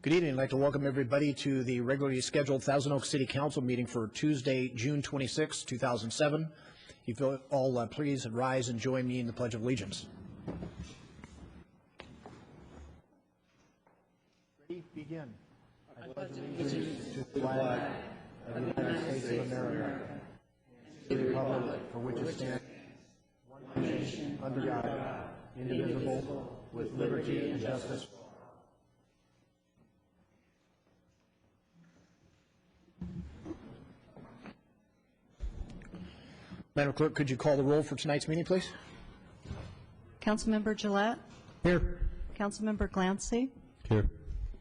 Good evening. I'd like to welcome everybody to the regularly scheduled Thousand Oaks City Council meeting for Tuesday, June 26, 2007. If you all please rise and join me in the Pledge of Allegiance. Ready? Begin. I pledge allegiance to the flag of the United States of America, and to the republic for which it stands, one nation, under God, indivisible, with liberty and justice. Madam Clerk, could you call the roll for tonight's meeting, please? Councilmember Gillette? Here. Councilmember Glancy? Here.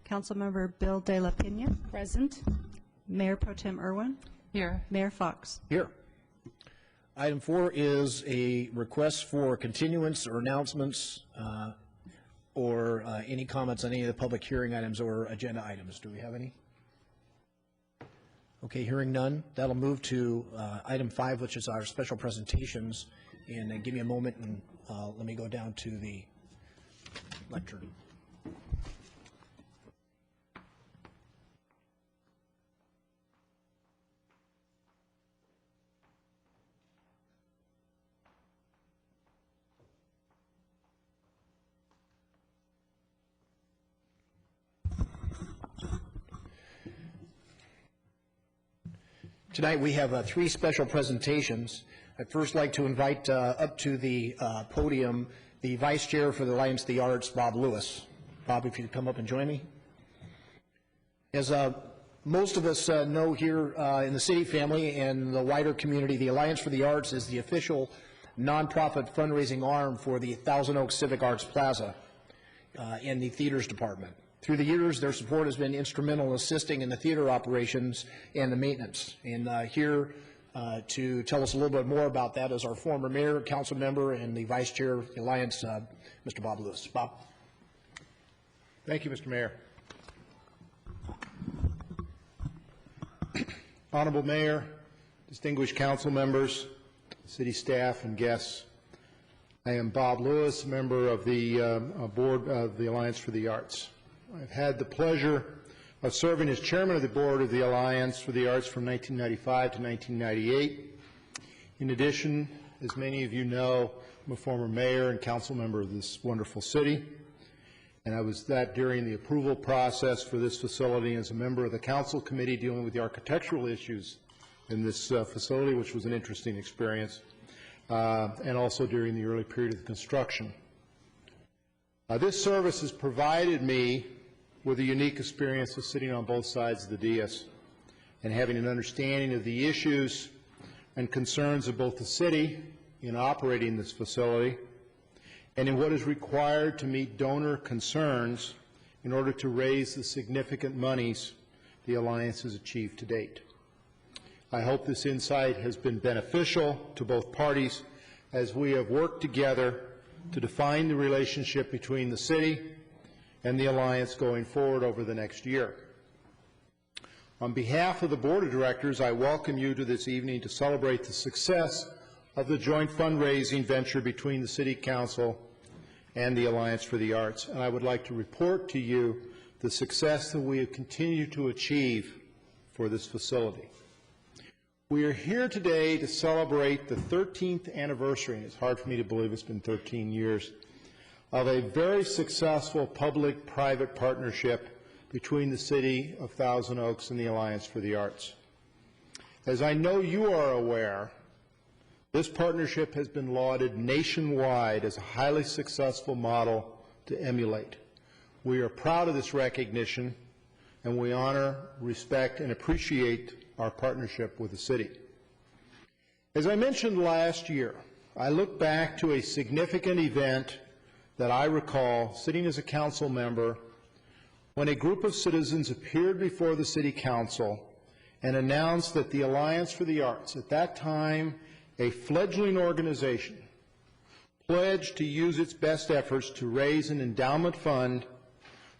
Councilmember Bill De La Pena? Present. Mayor Pro Tem Irwin? Here. Mayor Fox? Here. Item 4 is a request for continuance or announcements or any comments on any of the public hearing items or agenda items. Do we have any? Okay, hearing none, that'll move to item 5, which is our special presentations. And give me a moment and let me go down to the lectern. Tonight we have 3 special presentations. I'd first like to invite up to the podium the Vice Chair for the Alliance of the Arts, Bob Lewis. Bob, if you'd come up and join me. As most of us know here in the city family and the wider community, the Alliance for the Arts is the official nonprofit fundraising arm for the Thousand Oaks Civic Arts Plaza and the theaters department. Through the years, their support has been instrumental in assisting in the theater operations and the maintenance. And here to tell us a little bit more about that is our former mayor, council member, and the vice chair of the Alliance, Mr. Bob Lewis. Bob. Thank you, Mr. Mayor. Honorable Mayor, distinguished council members, city staff, and guests, I am Bob Lewis, member of the board of the Alliance for the Arts. I've had the pleasure of serving as chairman of the board of the Alliance for the Arts from 1995 to 1998. In addition, as many of you know, I'm a former mayor and council member of this wonderful city, and I was that during the approval process for this facility as a member of the council committee dealing with the architectural issues in this facility, which was an interesting experience, and also during the early period of the construction. This service has provided me with a unique experience of sitting on both sides of the dais and having an understanding of the issues and concerns of both the city in operating this facility and in what is required to meet donor concerns in order to raise the significant monies the Alliance has achieved to date. I hope this insight has been beneficial to both parties as we have worked together to define the relationship between the city and the Alliance going forward over the next year. On behalf of the Board of Directors, I welcome you to this evening to celebrate the success of the joint fundraising venture between the City Council and the Alliance for the Arts. And I would like to report to you the success that we have continued to achieve for this facility. We are here today to celebrate the 13th anniversary, and it's hard for me to believe it's been 13 years, of a very successful public-private partnership between the City of Thousand Oaks and the Alliance for the Arts. As I know you are aware, this partnership has been lauded nationwide as a highly successful model to emulate. We are proud of this recognition, and we honor, respect, and appreciate our partnership with the city. As I mentioned last year, I look back to a significant event that I recall sitting as a council member when a group of citizens appeared before the City Council and announced that the Alliance for the Arts, at that time a fledgling organization, pledged to use its best efforts to raise an endowment fund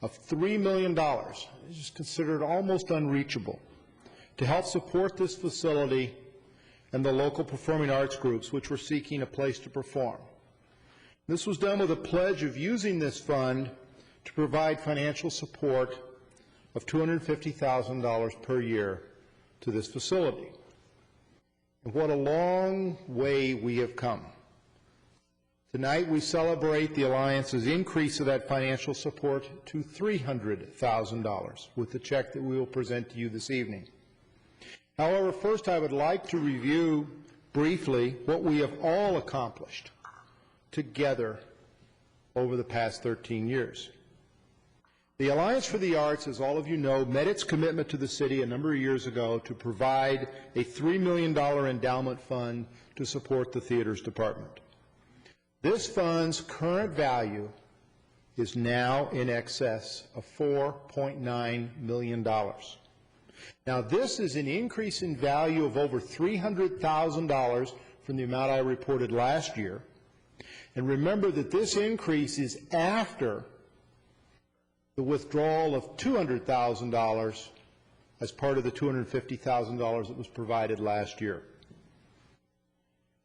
of $3 million, which is considered almost unreachable, to help support this facility and the local performing arts groups which were seeking a place to perform. This was done with a pledge of using this fund to provide financial support of $250,000 per year to this facility. And what a long way we have come. Tonight we celebrate the Alliance's increase of that financial support to $300,000 with the check that we will present to you this evening. However, first I would like to review briefly what we have all accomplished together over the past 13 years. The Alliance for the Arts, as all of you know, met its commitment to the city a number of years ago to provide a $3 million endowment fund to support the theaters department. This fund's current value is now in excess of $4.9 million. Now, this is an increase in value of over $300,000 from the amount I reported last year. And remember that this increase is after the withdrawal of $200,000 as part of the $250,000 that was provided last year.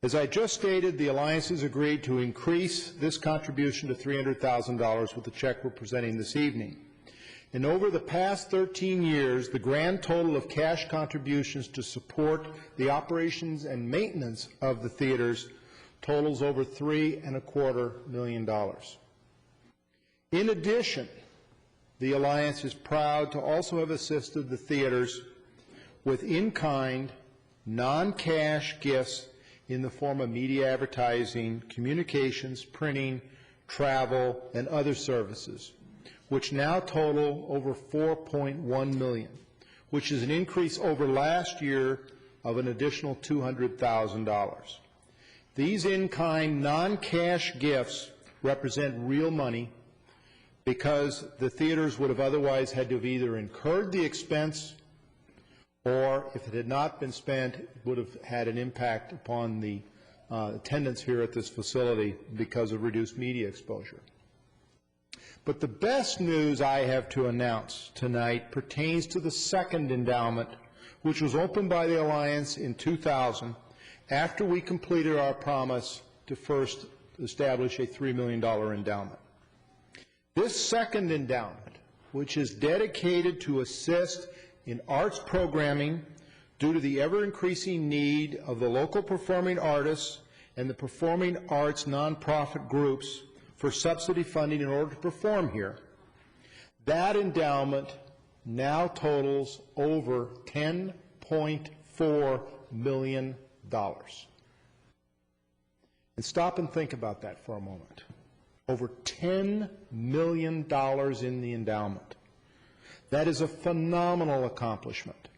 As I just stated, the Alliance has agreed to increase this contribution to $300,000 with the check we're presenting this evening. And over the past 13 years, the grand total of cash contributions to support the operations and maintenance of the theaters totals over $3.25 million. In addition, the Alliance is proud to also have assisted the theaters with in-kind, non-cash gifts in the form of media advertising, communications, printing, travel, and other services, which now total over $4.1 million, which is an increase over last year of an additional $200,000. These in-kind, non-cash gifts represent real money because the theaters would have otherwise had to have either incurred the expense or, if it had not been spent, it would have had an impact upon the attendance here at this facility because of reduced media exposure. But the best news I have to announce tonight pertains to the second endowment, which was opened by the Alliance in 2000 after we completed our promise to first establish a $3 million endowment. This second endowment, which is dedicated to assist in arts programming due to the ever-increasing need of the local performing artists and the performing arts nonprofit groups for subsidy funding in order to perform here, that endowment now totals over $10.4 million. And stop and think about that for a moment. Over $10 million in the endowment. That is a phenomenal accomplishment.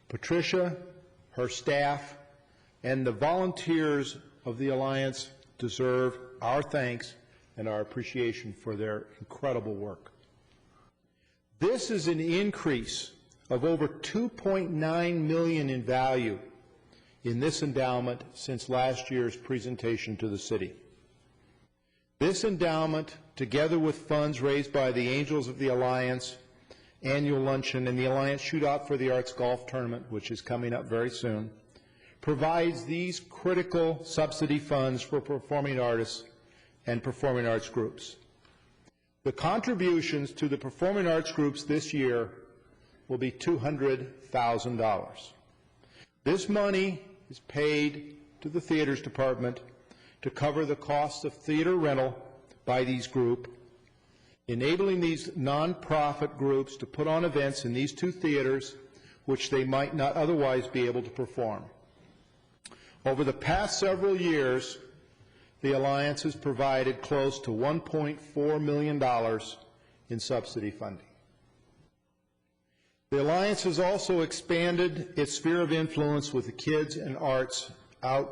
Patricia, her staff, and the volunteers of the Alliance deserve our thanks and our appreciation for their incredible work. This is an increase of over $2.9 million in value in this endowment since last year's presentation to the city. This endowment, together with funds raised by the Angels of the Alliance annual luncheon and the Alliance Shootout for the Arts Golf Tournament, which is coming up very soon, provides these critical subsidy funds for performing artists and performing arts groups. The contributions to the performing arts groups this year will be $200,000. This money is paid to the theaters department to cover the cost of theater rental by these groups, enabling these nonprofit groups to put on events in these two theaters which they might not otherwise be able to perform. Over the past several years, the Alliance has provided close to $1.4 million in subsidy funding. The Alliance has also expanded its sphere of influence with the Kids and Arts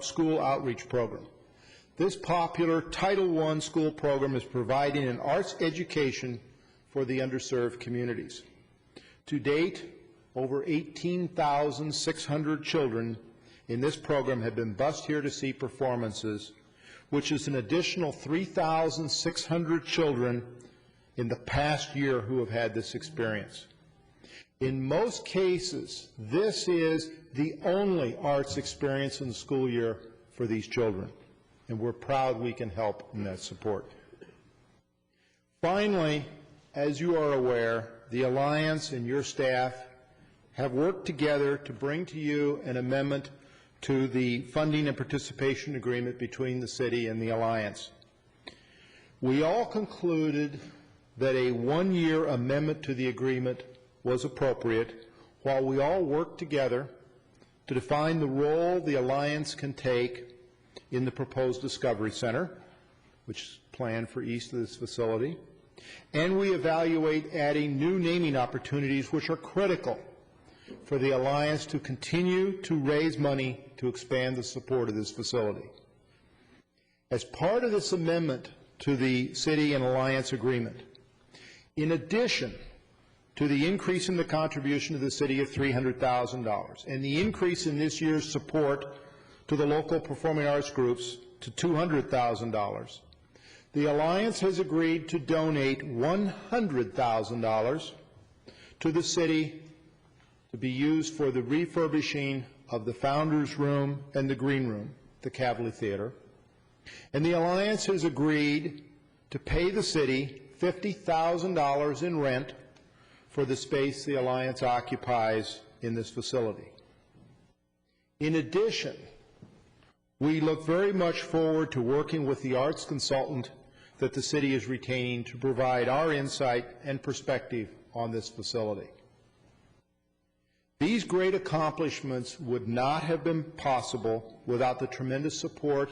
School Outreach Program. This popular Title I school program is providing an arts education for the underserved communities. To date, over 18,600 children in this program have been bused here to see performances, which is an additional 3,600 children in the past year who have had this experience. In most cases, this is the only arts experience in the school year for these children, and we're proud we can help in that support. Finally, as you are aware, the Alliance and your staff have worked together to bring to you an amendment to the funding and participation agreement between the city and the Alliance. We all concluded that a one-year amendment to the agreement was appropriate while we all worked together to define the role the Alliance can take in the proposed Discovery Center, which is planned for east of this facility, and we evaluate adding new naming opportunities which are critical for the Alliance to continue to raise money to expand the support of this facility. As part of this amendment to the City and Alliance agreement, in addition to the increase in the contribution to the City of $300,000 and the increase in this year's support to the local performing arts groups to $200,000, the Alliance has agreed to donate $100,000 to the City to be used for the refurbishing of the Founders Room and the Green Room, the Cavalier Theater. And the Alliance has agreed to pay the City $50,000 in rent for the space the Alliance occupies in this facility. In addition, we look very much forward to working with the arts consultant that the City is retaining to provide our insight and perspective on this facility. These great accomplishments would not have been possible without the tremendous support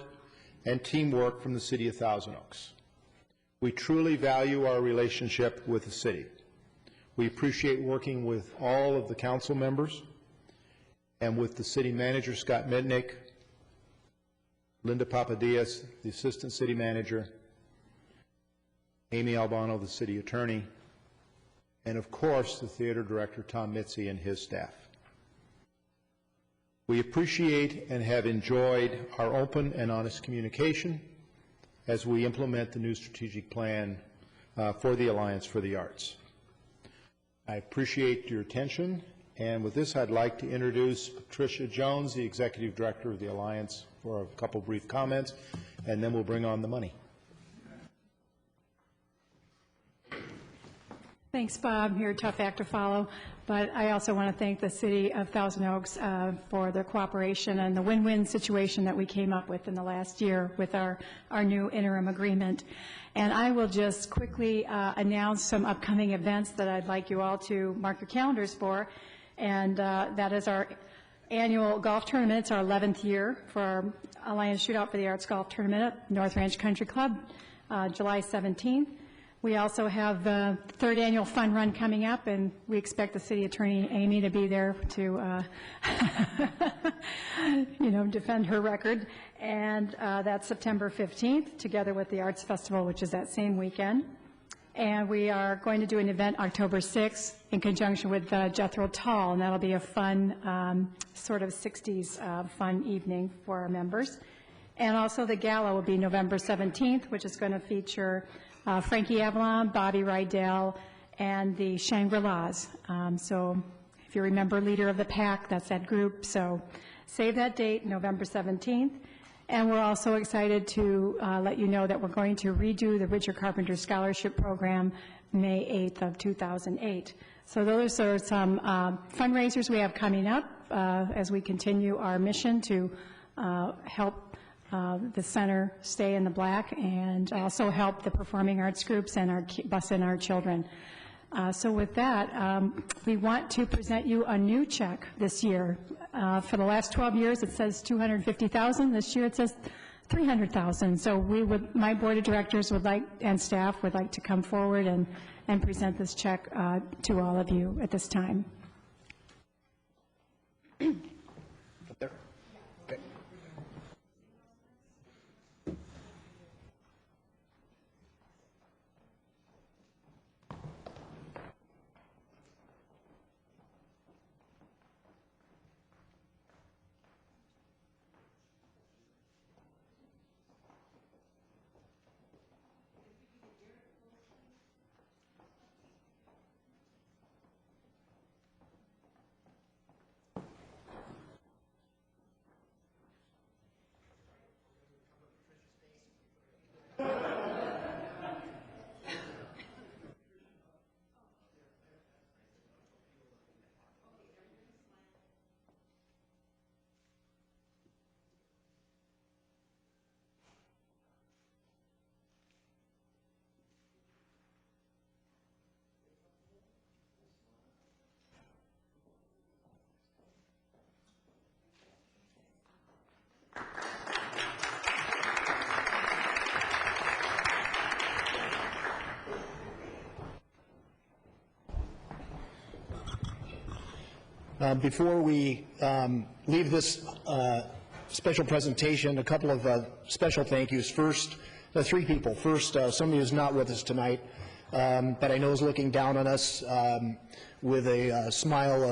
and teamwork from the City of Thousand Oaks. We truly value our relationship with the City. We appreciate working with all of the council members and with the City Manager, Scott Mednick, Linda Papadias, the Assistant City Manager, Amy Albano, the City Attorney, and of course the Theater Director, Tom Mitzi, and his staff. We appreciate and have enjoyed our open and honest communication as we implement the new strategic plan for the Alliance for the Arts. I appreciate your attention, and with this I'd like to introduce Patricia Jones, the Executive Director of the Alliance, for a couple brief comments, and then we'll bring on the money. Thanks, Bob. You're a tough act to follow, but I also want to thank the City of Thousand Oaks for their cooperation and the win-win situation that we came up with in the last year with our new interim agreement. And I will just quickly announce some upcoming events that I'd like you all to mark your calendars for, and that is our annual golf tournament. It's our 11th year for our Alliance Shootout for the Arts Golf Tournament at North Ranch Country Club, July 17th. We also have the third annual fun run coming up, and we expect the City Attorney, Amy, to be there to, defend her record. And that's September 15th, together with the Arts Festival, which is that same weekend. And we are going to do an event October 6th in conjunction with Jethro Tull, and that'll be a fun, sort of 60s fun evening for our members. And also the gala will be November 17th, which is going to feature Frankie Avalon, Bobby Rydell, and the Shangri-Las. So if you remember Leader of the Pack, that's that group. So save that date, November 17th. And we're also excited to let you know that we're going to redo the Richard Carpenter Scholarship Program May 8th of 2008. So those are some fundraisers we have coming up as we continue our mission to help the center stay in the black and also help the performing arts groups and our bus and our children. So with that, we want to present you a new check this year. For the last 12 years, it says $250,000. This year, it says $300,000. So my board of directors would like, and staff would like to come forward and present this check to all of you at this time. There. Okay. Before we leave this special presentation, a couple of special thank yous. First, three people. First, somebody who's not with us tonight, but I know is looking down on us with a smile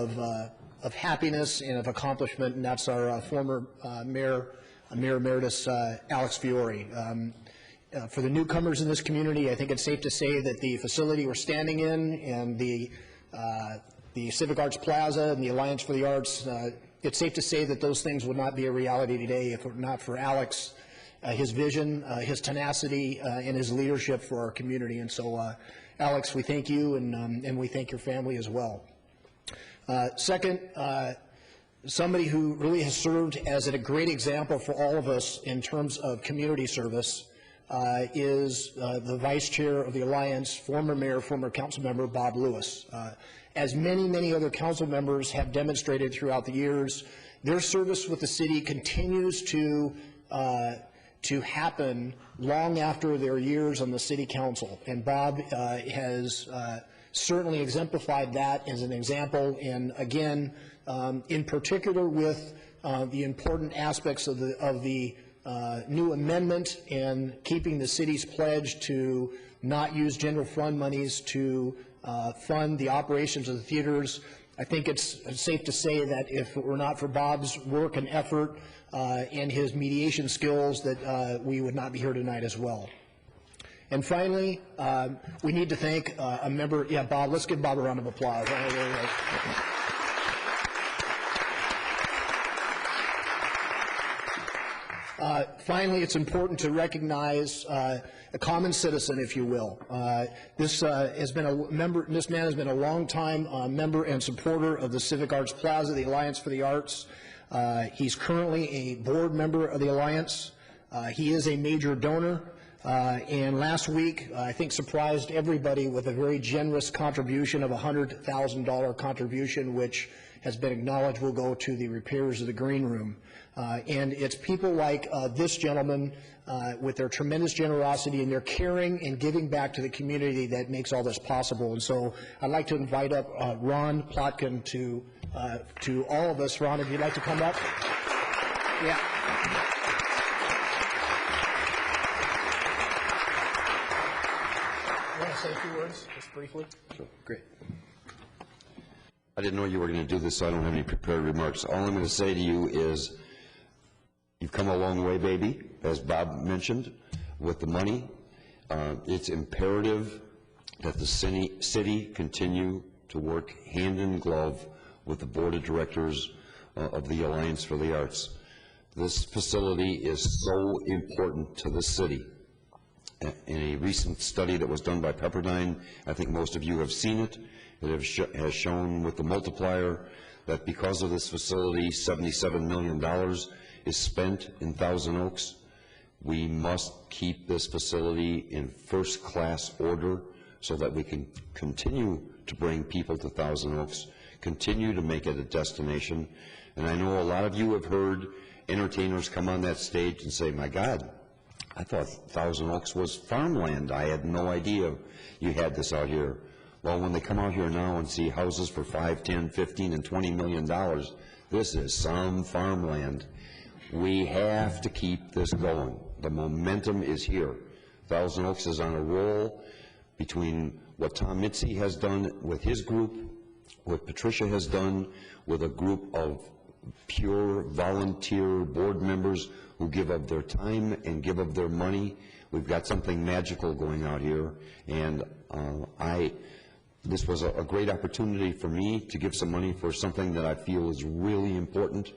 of happiness and of accomplishment, and that's our former Mayor Emeritus Alex Fiore. For the newcomers in this community, I think it's safe to say that the facility we're standing in and the Civic Arts Plaza and the Alliance for the Arts, it's safe to say that those things would not be a reality today if it were not for Alex, his vision, his tenacity, and his leadership for our community. And so, Alex, we thank you, and we thank your family as well. Second, somebody who really has served as a great example for all of us in terms of community service is the Vice Chair of the Alliance, former Mayor, former Council Member Bob Lewis. As many other council members have demonstrated throughout the years, their service with the city continues to happen long after their years on the city council. And Bob has certainly exemplified that as an example, and again, in particular with the important aspects of the new amendment and keeping the city's pledge to not use general fund monies to fund the operations of the theaters. I think it's safe to say that if it were not for Bob's work and effort and his mediation skills, that we would not be here tonight as well. And finally, we need to thank a member. Yeah, Bob, let's give Bob a round of applause. Finally, it's important to recognize a common citizen, if you will. This man has been a long-time member and supporter of the Civic Arts Plaza, the Alliance for the Arts. He's currently a board member of the Alliance. He is a major donor, and last week, I think, surprised everybody with a very generous contribution of a $100,000 contribution, which has been acknowledged will go to the repairs of the green room. And it's people like this gentleman with their tremendous generosity and their caring and giving back to the community that makes all this possible. And so I'd like to invite up Ron Plotkin to all of us. Ron, if you'd like to come up. Yeah. You want to say a few words, just briefly? Sure. Great. I didn't know you were going to do this, so I don't have any prepared remarks. All I'm going to say to you is you've come a long way, baby, as Bob mentioned, with the money. It's imperative that the city continue to work hand in glove with the Board of Directors of the Alliance for the Arts. This facility is so important to the city. In a recent study that was done by Pepperdine, I think most of you have seen it, it has shown with the multiplier that because of this facility, $77 million is spent in Thousand Oaks. We must keep this facility in first-class order so that we can continue to bring people to Thousand Oaks, continue to make it a destination. And I know a lot of you have heard entertainers come on that stage and say, my God, I thought Thousand Oaks was farmland. I had no idea you had this out here. Well, when they come out here now and see houses for $5, $10, $15, and $20 million, this is some farmland. We have to keep this going. The momentum is here. Thousand Oaks is on a roll between what Tom Mitzi has done with his group, what Patricia has done with a group of pure volunteer board members who give of their time and give of their money. We've got something magical going out here, and this was a great opportunity for me to give some money for something that I feel is really important,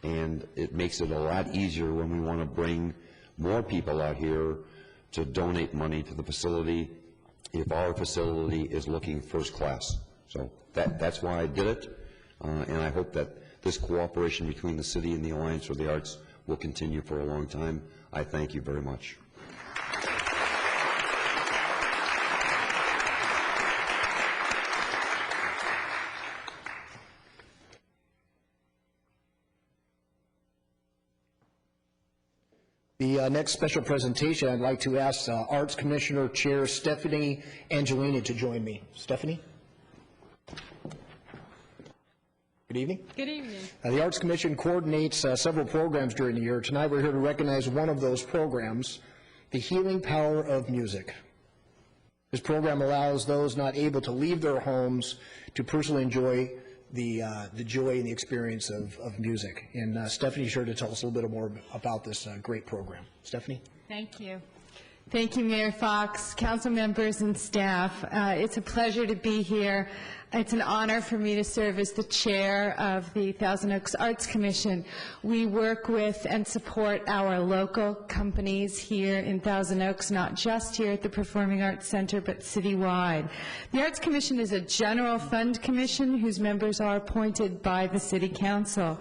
and it makes it a lot easier when we want to bring more people out here to donate money to the facility if our facility is looking first class. So that's why I did it, and I hope that this cooperation between the city and the Alliance for the Arts will continue for a long time. I thank you very much. The next special presentation, I'd like to ask Arts Commissioner Chair Stephanie Angelini to join me. Stephanie? Good evening. Good evening. The Arts Commission coordinates several programs during the year. Tonight we're here to recognize one of those programs, the Healing Power of Music. This program allows those not able to leave their homes to personally enjoy the joy and the experience of music. And Stephanie's here to tell us a little bit more about this great program. Stephanie? Thank you. Thank you, Mayor Fox, council members, and staff. It's a pleasure to be here. It's an honor for me to serve as the chair of the Thousand Oaks Arts Commission. We work with and support our local companies here in Thousand Oaks, not just here at the Performing Arts Center, but citywide. The Arts Commission is a general fund commission whose members are appointed by the City Council.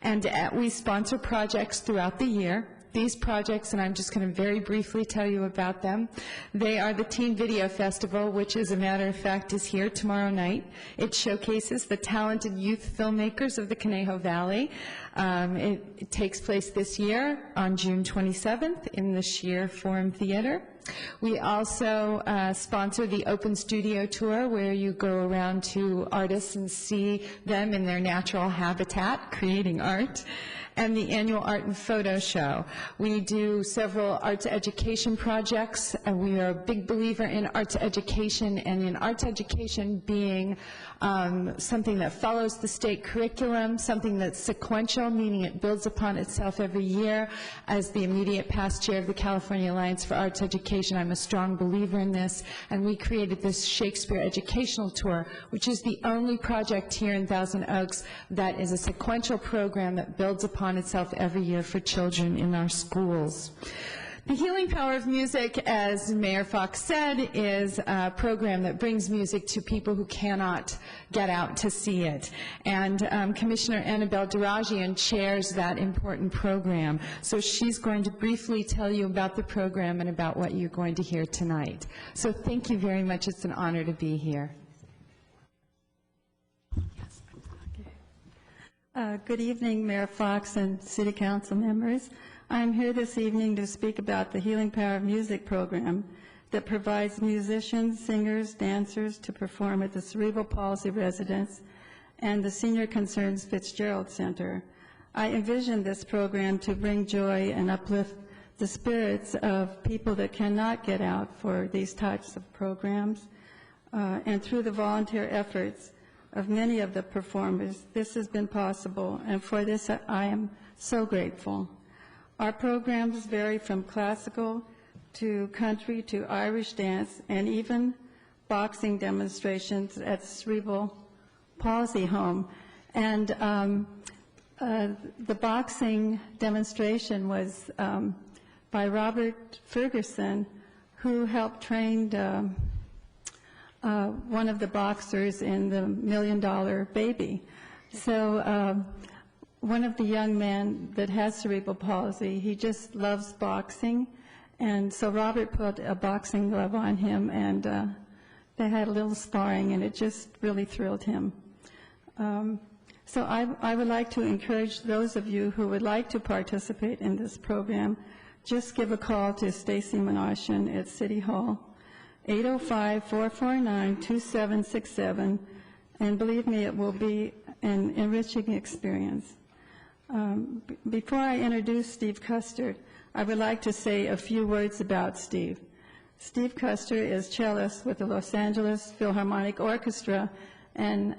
And we sponsor projects throughout the year. These projects, and I'm just going to very briefly tell you about them. They are the Teen Video Festival, which, as a matter of fact, is here tomorrow night. It showcases the talented youth filmmakers of the Conejo Valley. It takes place this year on June 27th in the Shear Forum Theater. We also sponsor the Open Studio Tour, where you go around to artists and see them in their natural habitat, creating art, and the annual Art and Photo Show. We do several arts education projects. We are a big believer in arts education, and in arts education being something that follows the state curriculum, something that's sequential, meaning it builds upon itself every year. As the immediate past chair of the California Alliance for Arts Education, I'm a strong believer in this, and we created this Shakespeare Educational Tour, which is the only project here in Thousand Oaks that is a sequential program that builds upon itself every year for children in our schools. The Healing Power of Music, as Mayor Fox said, is a program that brings music to people who cannot get out to see it. And Commissioner Annabelle Darajian chairs that important program. So she's going to briefly tell you about the program and about what you're going to hear tonight. So thank you very much. It's an honor to be here. Good evening, Mayor Fox and City Council members. I'm here this evening to speak about the Healing Power of Music program that provides musicians, singers, dancers to perform at the Cerebral Palsy Residence and the Senior Concerns Fitzgerald Center. I envision this program to bring joy and uplift the spirits of people that cannot get out for these types of programs. And through the volunteer efforts of many of the performers, this has been possible, and for this I am so grateful. Our programs vary from classical to country to Irish dance and even boxing demonstrations at the Cerebral Palsy Home. And the boxing demonstration was by Robert Ferguson, who helped train one of the boxers in the $1 Million Baby. So one of the young men that has cerebral palsy, he just loves boxing, and so Robert put a boxing glove on him, and they had a little sparring, and it just really thrilled him. So I would like to encourage those of you who would like to participate in this program, just give a call to Stacy Menashian at City Hall, 805-449-2767, and believe me, it will be an enriching experience. Before I introduce Steve Custer, I would like to say a few words about Steve. Steve Custer is cellist with the Los Angeles Philharmonic Orchestra, and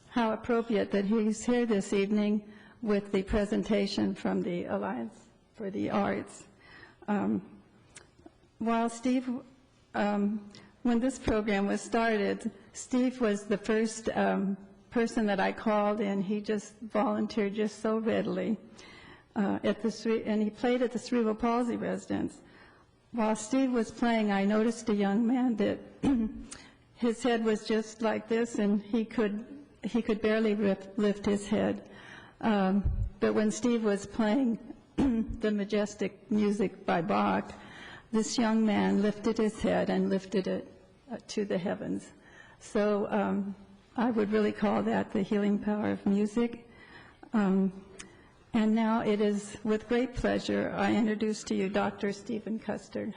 how appropriate that he's here this evening with the presentation from the Alliance for the Arts. While Steve, when this program was started, Steve was the first person that I called, and he just volunteered just so readily. And he played at the Cerebral Palsy Residence. While Steve was playing, I noticed a young man that his head was just like this, and he could barely lift his head. But when Steve was playing the majestic music by Bach, this young man lifted his head and lifted it to the heavens. So I would really call that the healing power of music. And now it is with great pleasure I introduce to you Dr. Stephen Custer.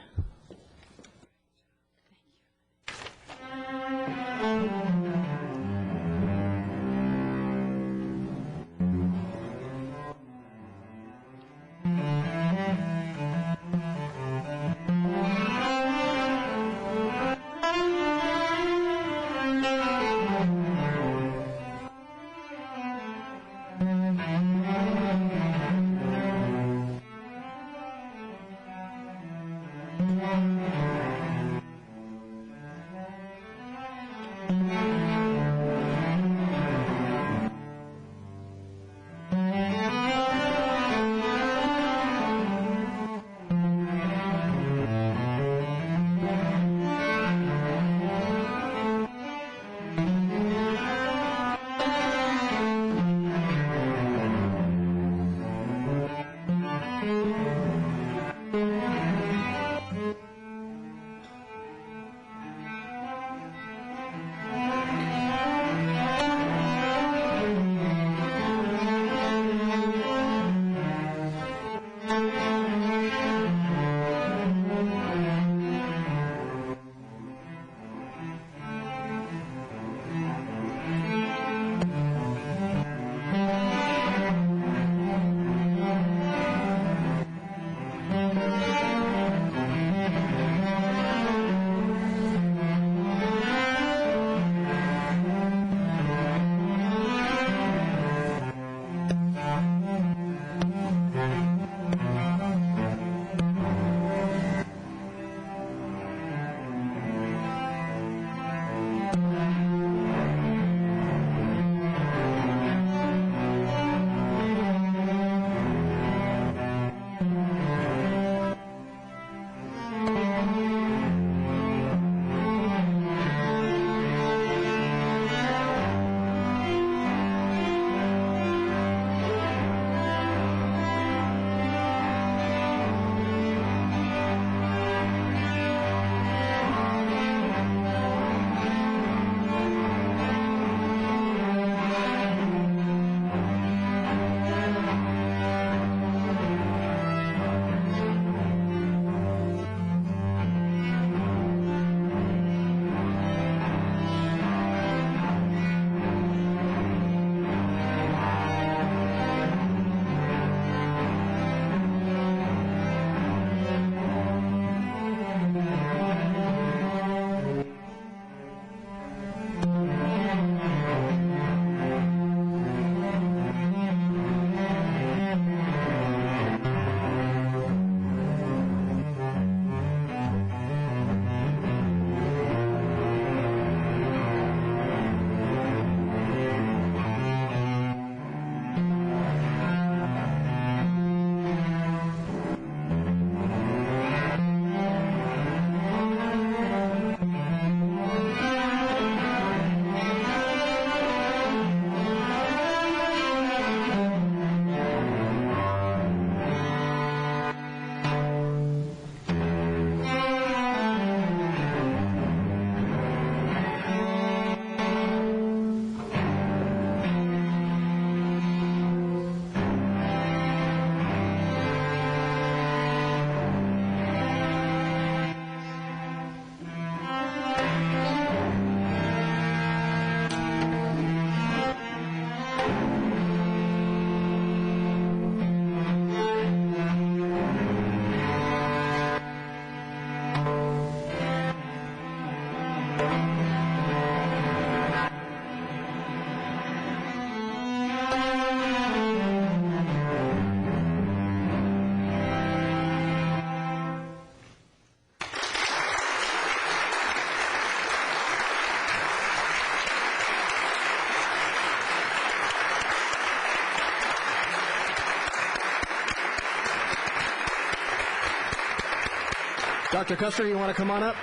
Dr. Custer, you want to come on up?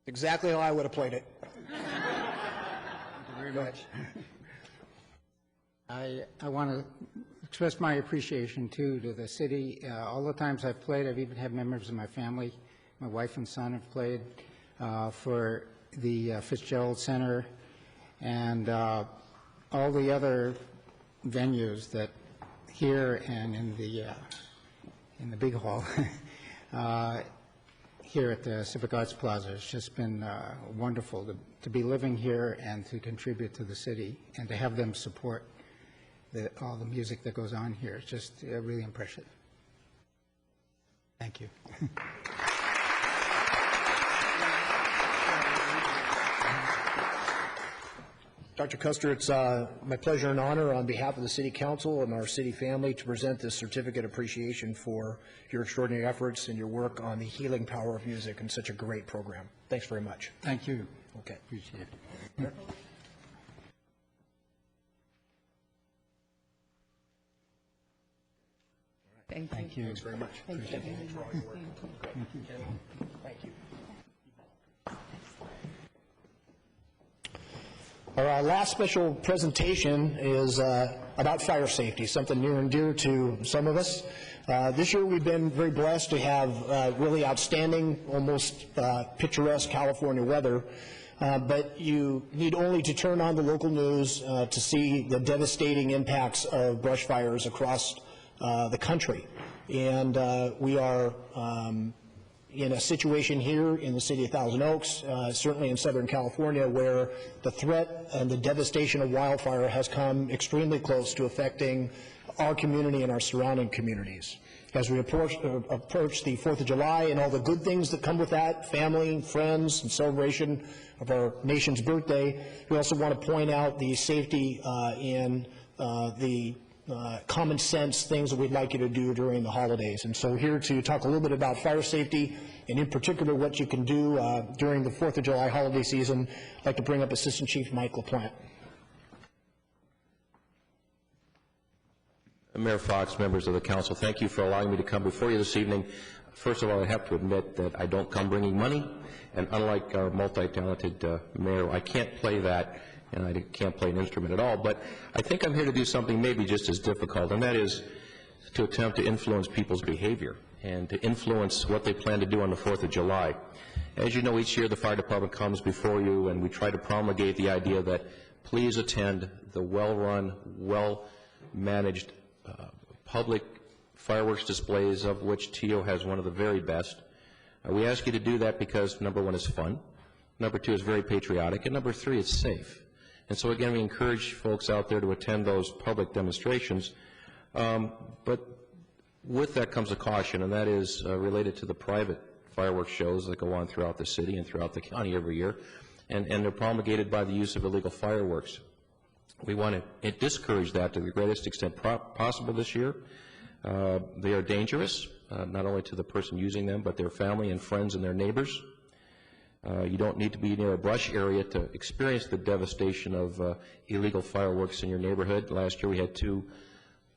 Exactly how I would have played it. Thank you very much. I want to express my appreciation, too, to the city. All the times I've played, I've even had members of my family, my wife and son have played for the Fitzgerald Center and all the other venues that here and in the big hall here at the Civic Arts Plaza. It's just been wonderful to be living here and to contribute to the city and to have them support all the music that goes on here. It's just really impressive. Thank you. Dr. Custer, it's my pleasure and honor on behalf of the City Council and our city family to present this certificate of appreciation for your extraordinary efforts and your work on the healing power of music and such a great program. Thanks very much. Thank you. Okay. Appreciate it. Thank you. Thanks very much. Appreciate it. Thanks for all your work. Thank you. Our last special presentation is about fire safety, something near and dear to some of us. This year we've been very blessed to have really outstanding, almost picturesque California weather, but you need only to turn on the local news to see the devastating impacts of brush fires across the country. And we are in a situation here in the city of Thousand Oaks, certainly in Southern California, where the threat and the devastation of wildfire has come extremely close to affecting our community and our surrounding communities. As we approach the 4th of July and all the good things that come with that, family, friends, and celebration of our nation's birthday, we also want to point out the safety and the common sense things that we'd like you to do during the holidays. And so here to talk a little bit about fire safety, and in particular what you can do during the 4th of July holiday season, I'd like to bring up Assistant Chief Mike LaPlante. Mayor Fox, members of the council, thank you for allowing me to come before you this evening. First of all, I have to admit that I don't come bringing money, and unlike our multi-talented mayor, I can't play that, and I can't play an instrument at all, but I think I'm here to do something maybe just as difficult, and that is to attempt to influence people's behavior and to influence what they plan to do on the 4th of July. As you know, each year the fire department comes before you and we try to promulgate the idea that please attend the well-run, well-managed public fireworks displays, of which TO has one of the very best. We ask you to do that because, number one, it's fun, number two, it's very patriotic, and number three, it's safe. And so again, we encourage folks out there to attend those public demonstrations, but with that comes a caution, and that is related to the private fireworks shows that go on throughout the city and throughout the county every year, and they're promulgated by the use of illegal fireworks. We want to discourage that to the greatest extent possible this year. They are dangerous, not only to the person using them, but their family and friends and their neighbors. You don't need to be near a brush area to experience the devastation of illegal fireworks in your neighborhood. Last year we had 2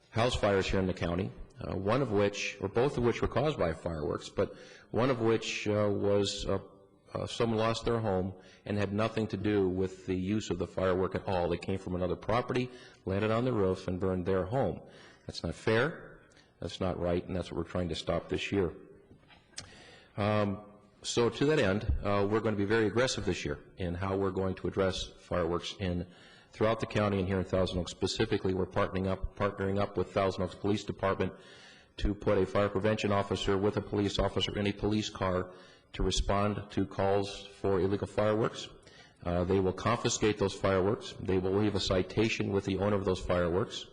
house fires here in the county, one of which, or both of which were caused by fireworks, but one of which was someone lost their home and had nothing to do with the use of the firework at all. They came from another property, landed on the roof, and burned their home. That's not fair, that's not right, and that's what we're trying to stop this year. So to that end, we're going to be very aggressive this year in how we're going to address fireworks throughout the county and here in Thousand Oaks. Specifically, we're partnering up with Thousand Oaks Police Department to put a fire prevention officer with a police officer in a police car to respond to calls for illegal fireworks. They will confiscate those fireworks. They will leave a citation with the owner of those fireworks.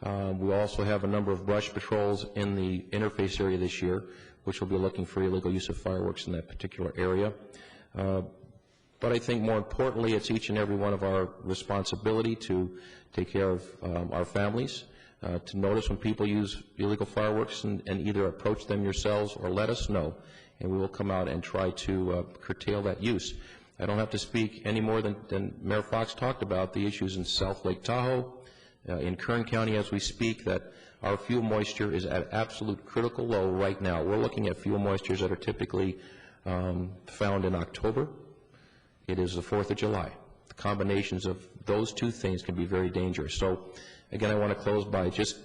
We also have a number of brush patrols in the interface area this year, which will be looking for illegal use of fireworks in that particular area. But I think more importantly, it's each and every one of our responsibility to take care of our families, to notice when people use illegal fireworks and either approach them yourselves or let us know, and we will come out and try to curtail that use. I don't have to speak any more than Mayor Fox talked about the issues in South Lake Tahoe, in Kern County as we speak that our fuel moisture is at absolute critical low right now. We're looking at fuel moistures that are typically found in October. It is the 4th of July. The combinations of those two things can be very dangerous. So, again, I want to close by just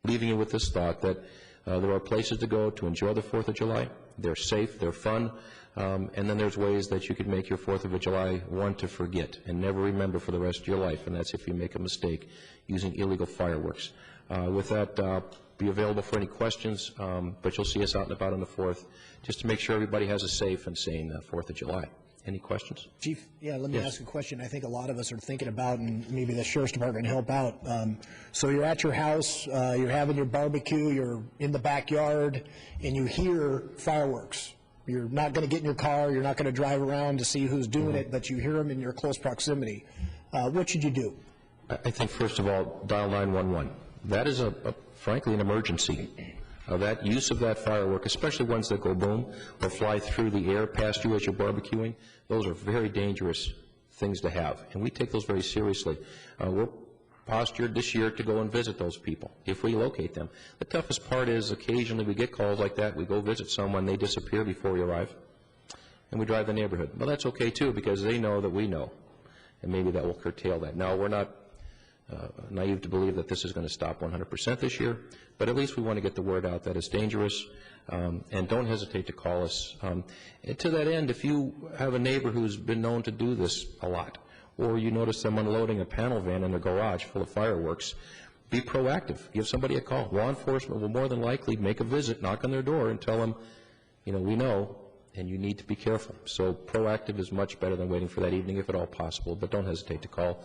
leaving you with this thought that there are places to go to enjoy the 4th of July. They're safe, they're fun, and then there's ways that you could make your 4th of July one to forget and never remember for the rest of your life, and that's if you make a mistake using illegal fireworks. With that, be available for any questions, but you'll see us out and about on the 4th, just to make sure everybody has a safe and sane 4th of July. Any questions? Chief, yeah, let me Yes. ask a question I think a lot of us are thinking about, and maybe the Sheriff's Department can help out. So you're at your house, you're having your barbecue, you're in the backyard, and you hear fireworks. You're not going to get in your car, you're not going to drive around to see who's doing it, but you hear them in your close proximity. What should you do? I think, first of all, dial 911. That is, frankly, an emergency. That use of that firework, especially ones that go boom or fly through the air past you as you're barbecuing, those are very dangerous things to have, and we take those very seriously. We're postured this year to go and visit those people, if we locate them. The toughest part is occasionally we get calls like that, we go visit someone, they disappear before we arrive, and we drive the neighborhood. Well, that's okay, too, because they know that we know, and maybe that will curtail that. Now, we're not naive to believe that this is going to stop 100% this year, but at least we want to get the word out that it's dangerous, and don't hesitate to call us. And to that end, if you have a neighbor who's been known to do this a lot, or you notice them unloading a panel van in their garage full of fireworks, be proactive. Give somebody a call. Law enforcement will more than likely make a visit, knock on their door, and tell them, you know, we know, and you need to be careful. So proactive is much better than waiting for that evening, if at all possible, but don't hesitate to call.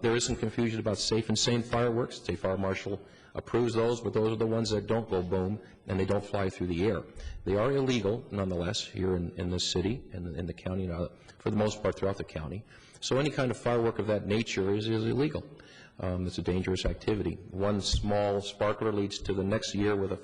There is some confusion about safe and sane fireworks. The Fire Marshal approves those, but those are the ones that don't go boom and they don't fly through the air. They are illegal, nonetheless, here in this city and in the county, for the most part throughout the county. So any kind of firework of that nature is illegal. It's a dangerous activity. One small sparkler leads to the next year with a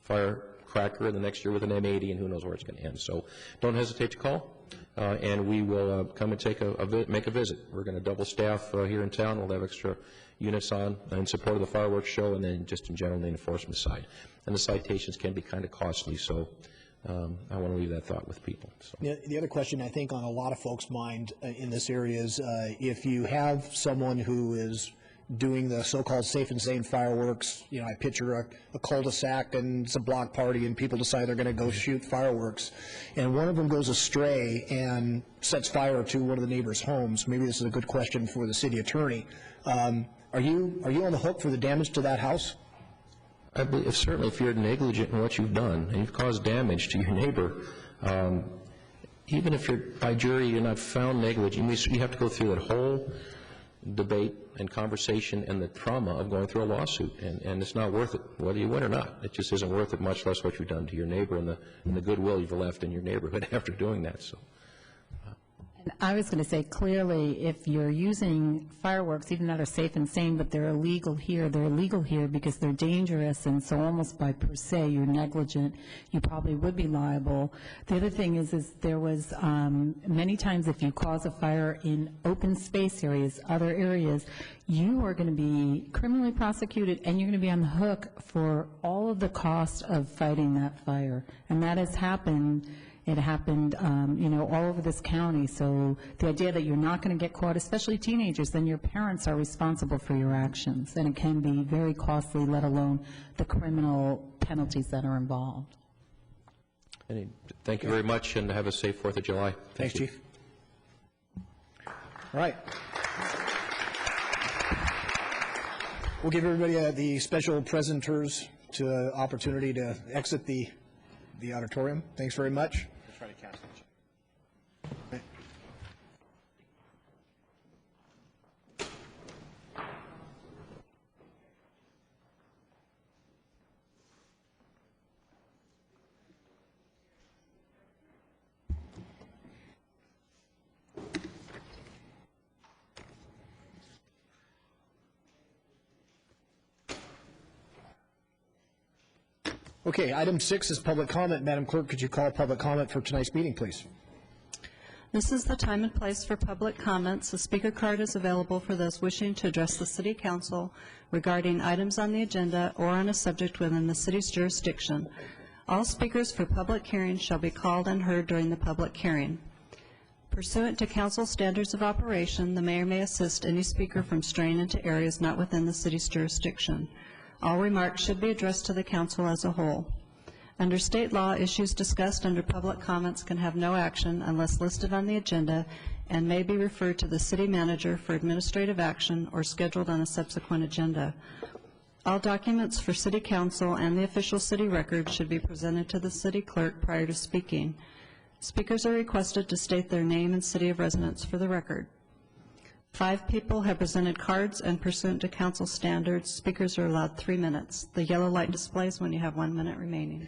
firecracker, and the next year with an M80, and who knows where it's going to end. So don't hesitate to call. And we will come and make a visit. We're going to double staff here in town. We'll have extra units on in support of the fireworks show, and then just in general the enforcement side. And the citations can be kind of costly, so I want to leave that thought with people. So. The other question I think on a lot of folks' mind in this area is if you have someone who is doing the so-called safe and sane fireworks, you know, I picture a cul-de-sac and it's a block party and people decide they're going to go shoot fireworks, and one of them goes astray and sets fire to one of the neighbors' homes. Maybe this is a good question for the city attorney. Are you on the hook for the damage to that house? I believe, certainly if you're negligent in what you've done and you've caused damage to your neighbor, even if you're by jury you're not found negligent, you have to go through that whole debate and conversation and the trauma of going through a lawsuit, and it's not worth it, whether you win or not. It just isn't worth it, much less what you've done to your neighbor and the goodwill you've left in your neighborhood after doing that. So. And I was going to say, clearly, if you're using fireworks, even that are safe and sane, but they're illegal here because they're dangerous, and so almost by per se, you're negligent, you probably would be liable. The other thing is there was many times if you cause a fire in open space areas, other areas, you are going to be criminally prosecuted, and you're going to be on the hook for all of the cost of fighting that fire. And that has happened. It happened, all over this county. So the idea that you're not going to get caught, especially teenagers, then your parents are responsible for your actions, and it can be very costly, let alone the criminal penalties that are involved. Thank you very much, and have a safe 4th of July. Thanks, Chief. All right. We'll give everybody the special presenters to opportunity to exit the auditorium. Thanks very much. Try to cast it. Okay, item 6 is public comment. Madam Clerk, could you call public comment for tonight's meeting, please? This is the time and place for public comments. A speaker card is available for those wishing to address the City Council regarding items on the agenda or on a subject within the city's jurisdiction. All speakers for public hearings shall be called and heard during the public hearing. Pursuant to council standards of operation, the mayor may assist any speaker from straying into areas not within the city's jurisdiction. All remarks should be addressed to the council as a whole. Under state law, issues discussed under public comments can have no action unless listed on the agenda and may be referred to the city manager for administrative action or scheduled on a subsequent agenda. All documents for city council and the official city record should be presented to the city clerk prior to speaking. Speakers are requested to state their name and city of residence for the record. 5 people have presented cards, and pursuant to council standards, speakers are allowed 3 minutes. The yellow light displays when you have 1 minute remaining.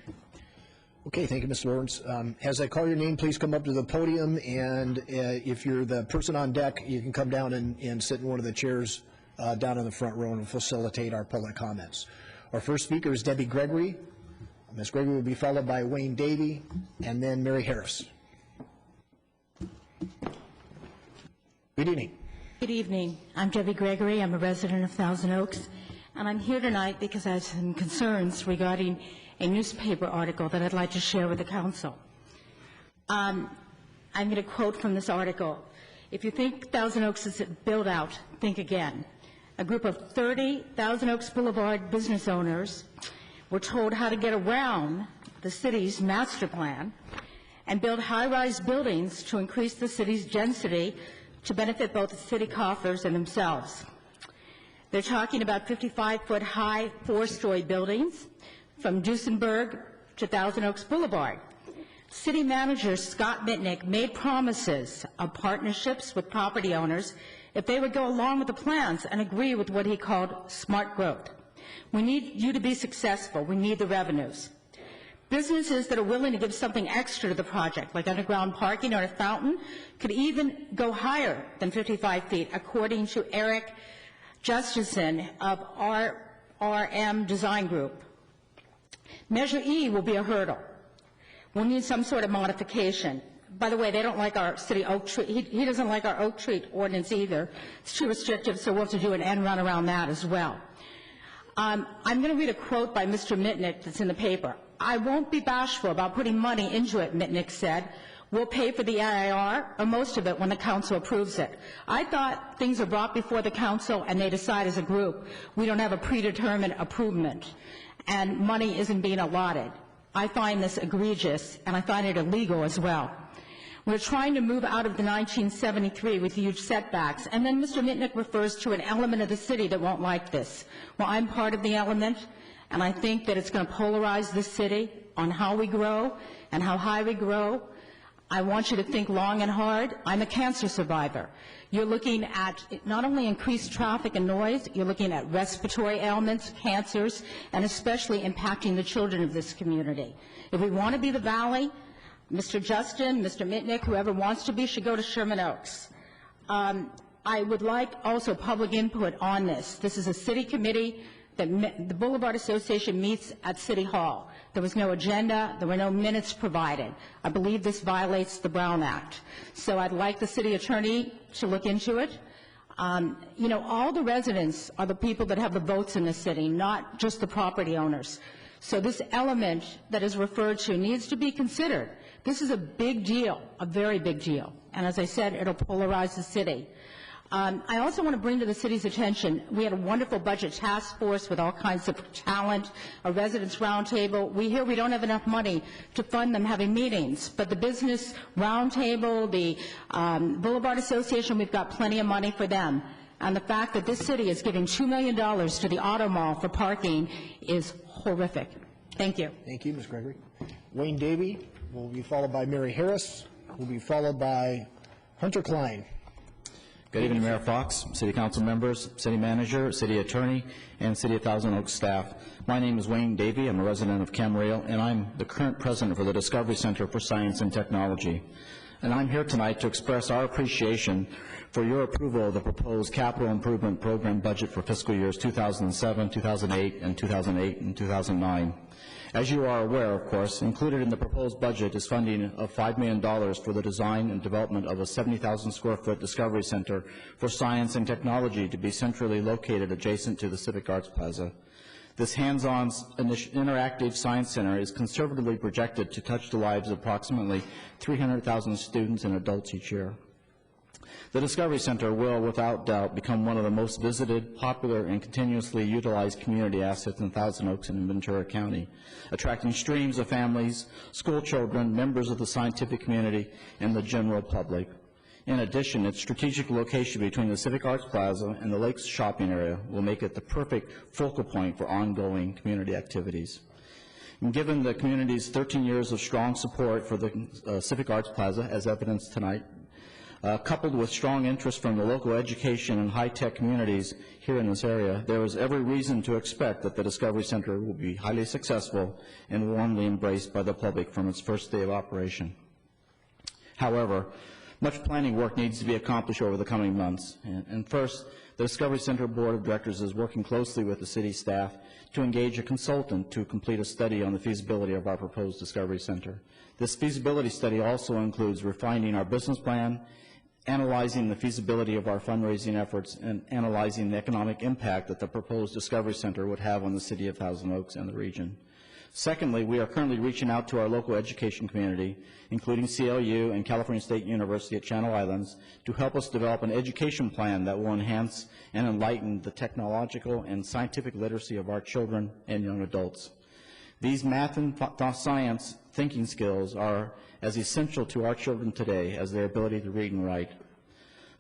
Okay, thank you, Mr. Lawrence. As I call your name, please come up to the podium, and if you're the person on deck, you can come down and sit in one of the chairs down in the front row and facilitate our public comments. Our first speaker is Debbie Gregory. Ms. Gregory will be followed by Wayne Davey, and then Mary Harris. Good evening. Good evening. I'm Debbie Gregory. I'm a resident of Thousand Oaks, and I'm here tonight because I have some concerns regarding a newspaper article that I'd like to share with the council. I'm going to quote from this article. If you think Thousand Oaks is built out, think again. A group of 30 Thousand Oaks Boulevard business owners were told how to get around the city's master plan and build high-rise buildings to increase the city's density to benefit both the city coffers and themselves. They're talking about 55-foot high 4-story buildings from Duesenberg to Thousand Oaks Boulevard. City manager Scott Mitnick made promises of partnerships with property owners if they would go along with the plans and agree with what he called smart growth. We need you to be successful. We need the revenues. Businesses that are willing to give something extra to the project, like underground parking or a fountain, could even go higher than 55 feet, according to Eric Justison of RM Design Group. Measure E will be a hurdle. We'll need some sort of modification. By the way, they don't like our city oak tree. He doesn't like our oak tree ordinance either. It's too restrictive, so we'll have to do an end run around that as well. I'm going to read a quote by Mr. Mitnick that's in the paper. I won't be bashful about putting money into it, Mitnick said. We'll pay for the AIR, or most of it, when the council approves it. I thought things are brought before the council and they decide as a group. We don't have a predetermined approval, and money isn't being allotted. I find this egregious, and I find it illegal as well. We're trying to move out of the 1973 with huge setbacks, and then Mr. Mitnick refers to an element of the city that won't like this. Well, I'm part of the element, and I think that it's going to polarize the city on how we grow and how high we grow. I want you to think long and hard. I'm a cancer survivor. You're looking at not only increased traffic and noise, you're looking at respiratory ailments, cancers, and especially impacting the children of this community. If we want to be the Valley, Mr. Justin, Mr. Mitnick, whoever wants to be, should go to Sherman Oaks. I would like also public input on this. This is a city committee that the Boulevard Association meets at City Hall. There was no agenda. There were no minutes provided. I believe this violates the Brown Act. So I'd like the city attorney to look into it. You know, all the residents are the people that have the votes in the city, not just the property owners. So this element that is referred to needs to be considered. This is a big deal, a very big deal. And as I said, it'll polarize the city. I also want to bring to the city's attention, we had a wonderful budget task force with all kinds of talent, a residents roundtable. We hear we don't have enough money to fund them having meetings, but the business roundtable, the Boulevard Association, we've got plenty of money for them. And the fact that this city is giving $2 million to the auto mall for parking is horrific. Thank you. Thank you, Ms. Gregory. Wayne Davey will be followed by Mary Harris, will be followed by Hunter Klein. Good evening, Mayor Fox, City Council members, City Manager, City Attorney, and City of Thousand Oaks staff. My name is Wayne Davey. I'm a resident of ChemRail, and I'm the current president for the Discovery Center for Science and Technology. And I'm here tonight to express our appreciation for your approval of the proposed capital improvement program budget for fiscal years 2007, 2008, and 2009. As you are aware, of course, included in the proposed budget is funding of $5 million for the design and development of a 70,000 square foot Discovery Center for Science and Technology to be centrally located adjacent to the Civic Arts Plaza. This hands-on interactive science center is conservatively projected to touch the lives of approximately 300,000 students and adults each year. The Discovery Center will, without doubt, become one of the most visited, popular, and continuously utilized community assets in Thousand Oaks and in Ventura County, attracting streams of families, school children, members of the scientific community, and the general public. In addition, its strategic location between the Civic Arts Plaza and the Lakes shopping area will make it the perfect focal point for ongoing community activities. And given the community's 13 years of strong support for the Civic Arts Plaza, as evidenced tonight, coupled with strong interest from the local education and high-tech communities here in this area, there is every reason to expect that the Discovery Center will be highly successful and warmly embraced by the public from its first day of operation. However, much planning work needs to be accomplished over the coming months. And first, the Discovery Center Board of Directors is working closely with the city staff to engage a consultant to complete a study on the feasibility of our proposed Discovery Center. This feasibility study also includes refining our business plan, analyzing the feasibility of our fundraising efforts, and analyzing the economic impact that the proposed Discovery Center would have on the city of Thousand Oaks and the region. Secondly, we are currently reaching out to our local education community, including CLU and California State University at Channel Islands, to help us develop an education plan that will enhance and enlighten the technological and scientific literacy of our children and young adults. These math and science thinking skills are as essential to our children today as their ability to read and write.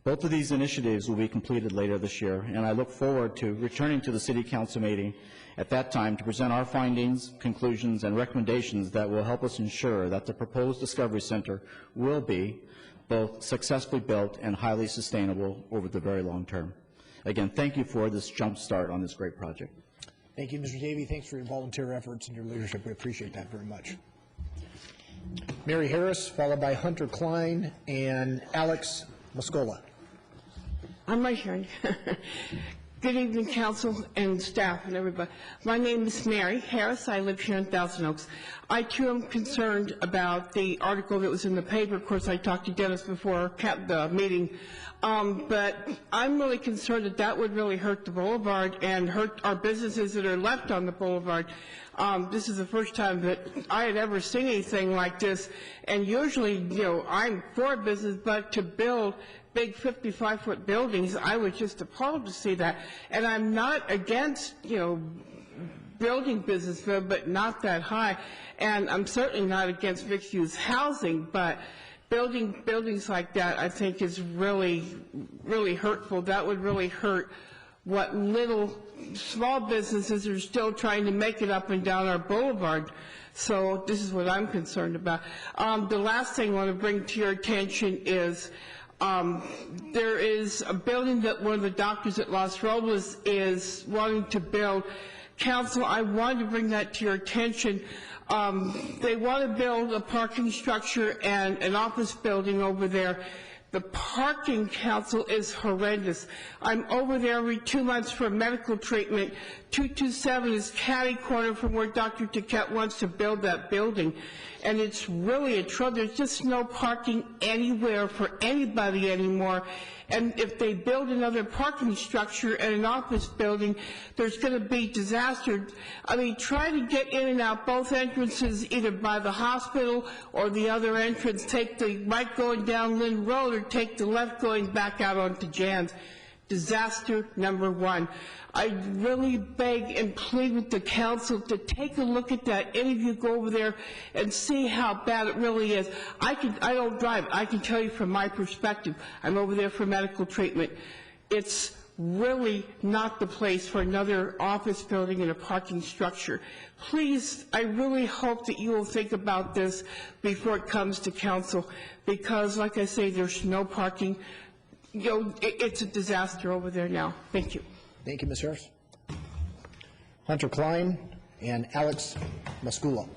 Both of these initiatives will be completed later this year, and I look forward to returning to the City Council meeting at that time to present our findings, conclusions, and recommendations that will help us ensure that the proposed Discovery Center will be both successfully built and highly sustainable over the very long term. Again, thank you for this jump start on this great project. Thank you, Mr. Davey. Thanks for your volunteer efforts and your leadership. We appreciate that very much. Mary Harris, followed by Hunter Klein and Alex Muscola. I'm right here. Good evening, council and staff and everybody. My name is Mary Harris. I live here in Thousand Oaks. I, too, am concerned about the article that was in the paper. Of course, I talked to Dennis before the meeting. But I'm really concerned that that would really hurt the boulevard and hurt our businesses that are left on the boulevard. This is the first time that I had ever seen anything like this. And usually, you know, I'm for business, but to build big 55-foot buildings, I was just appalled to see that. And I'm not against, you know, building business, but not that high. And I'm certainly not against mixed-use housing, but building buildings like that, I think, is really, really hurtful. That would really hurt what little small businesses are still trying to make it up and down our boulevard. So this is what I'm concerned about. The last thing I want to bring to your attention is there is a building that one of the doctors at Los Robles is wanting to build. Council, I wanted to bring that to your attention. They want to build a parking structure and an office building over there. The parking, council, is horrendous. I'm over there every 2 months for medical treatment. 227 is catty corner from where Dr. Taquette wants to build that building. And it's really a trouble. There's just no parking anywhere for anybody anymore. And if they build another parking structure and an office building, there's going to be disaster. I mean, try to get in and out both entrances, either by the hospital or the other entrance. Take the right going down Lynn Road or take the left going back out onto Jan's. Disaster number one. I really beg and plead with the council to take a look at that. Any of you go over there and see how bad it really is. I don't drive. I can tell you from my perspective. I'm over there for medical treatment. It's really not the place for another office building and a parking structure. Please, I really hope that you will think about this before it comes to council, because, like I say, there's no parking. You know, it's a disaster over there now. Thank you. Thank you, Ms. Harris. Hunter Klein and Alex Muscola.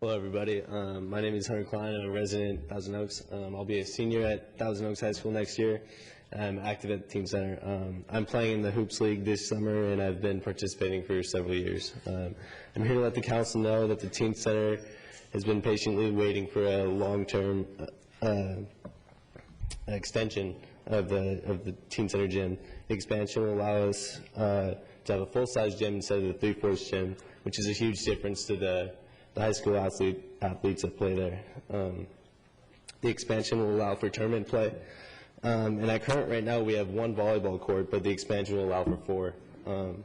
Hello, everybody. My name is Hunter Klein. I'm a resident of Thousand Oaks. I'll be a senior at Thousand Oaks High School next year. I'm active at the Teen Center. I'm playing in the Hoops League this summer, and I've been participating for several years. I'm here to let the council know that the Teen Center has been patiently waiting for a long-term extension of the Teen Center gym. The expansion will allow us to have a full-size gym instead of the three-fourths gym, which is a huge difference to the high school athletes that play there. The expansion will allow for tournament play. And at current right now, we have one volleyball court, but the expansion will allow for 4.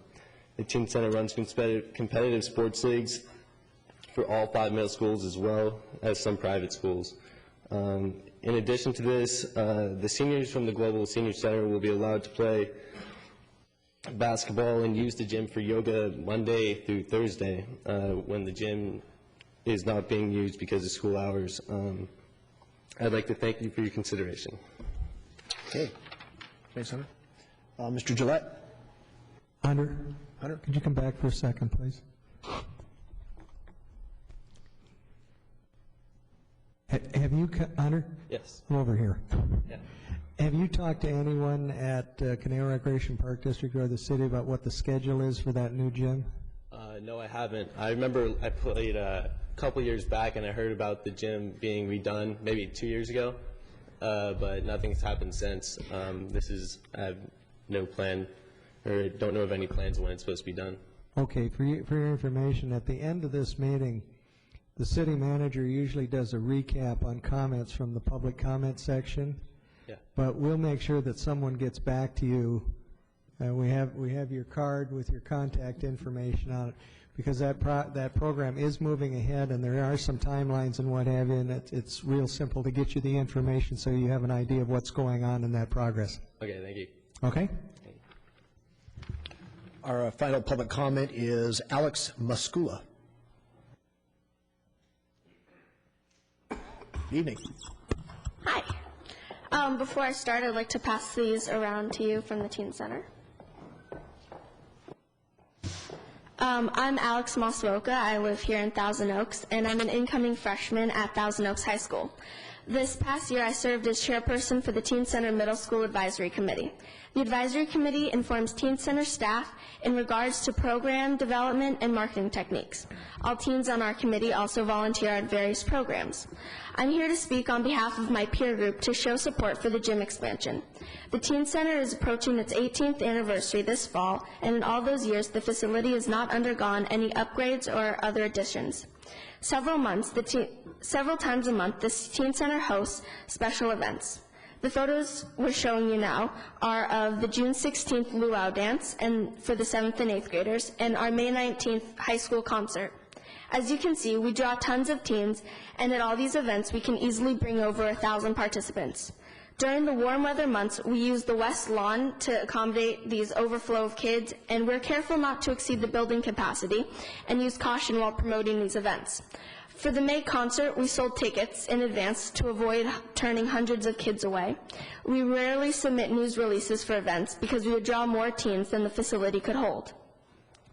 The Teen Center runs competitive sports leagues for all 5 middle schools as well as some private schools. In addition to this, the seniors from the Global Senior Center will be allowed to play basketball and use the gym for yoga Monday through Thursday when the gym is not being used because of school hours. I'd like to thank you for your consideration. Okay. Thanks, Hunter. Mr. Gillette? Hunter, could you come back for a second, please? Have you, Hunter? Yes. Come over here. Yeah. Have you talked to anyone at Canal Recreation Park District or the city about what the schedule is for that new gym? No, I haven't. I remember I played a couple years back, and I heard about the gym being redone maybe 2 years ago, but nothing's happened since. I have no plan, or don't know of any plans when it's supposed to be done. Okay, for your information, at the end of this meeting, the city manager usually does a recap on comments from the public comment section. Yeah. But we'll make sure that someone gets back to you. We have your card with your contact information on it, because that program is moving ahead, and there are some timelines and what have you, and it's real simple to get you the information so you have an idea of what's going on in that progress. Okay, thank you. Okay? Our final public comment is Alex Muscula. Evening. Hi. Before I start, I'd like to pass these around to you from the Teen Center. I'm Alex Moswoka. I live here in Thousand Oaks, and I'm an incoming freshman at Thousand Oaks High School. This past year, I served as chairperson for the Teen Center Middle School Advisory Committee. The Advisory Committee informs Teen Center staff in regards to program development and marketing techniques. All teens on our committee also volunteer at various programs. I'm here to speak on behalf of my peer group to show support for the gym expansion. The Teen Center is approaching its 18th anniversary this fall, and in all those years, the facility has not undergone any upgrades or other additions. Several times a month, the Teen Center hosts special events. The photos we're showing you now are of the June 16th luau dance and for the 7th and 8th graders, and our May 19th high school concert. As you can see, we draw tons of teens, and at all these events, we can easily bring over 1,000 participants. During the warm weather months, we use the west lawn to accommodate these overflow of kids, and we're careful not to exceed the building capacity and use caution while promoting these events. For the May concert, we sold tickets in advance to avoid turning hundreds of kids away. We rarely submit news releases for events because we would draw more teens than the facility could hold.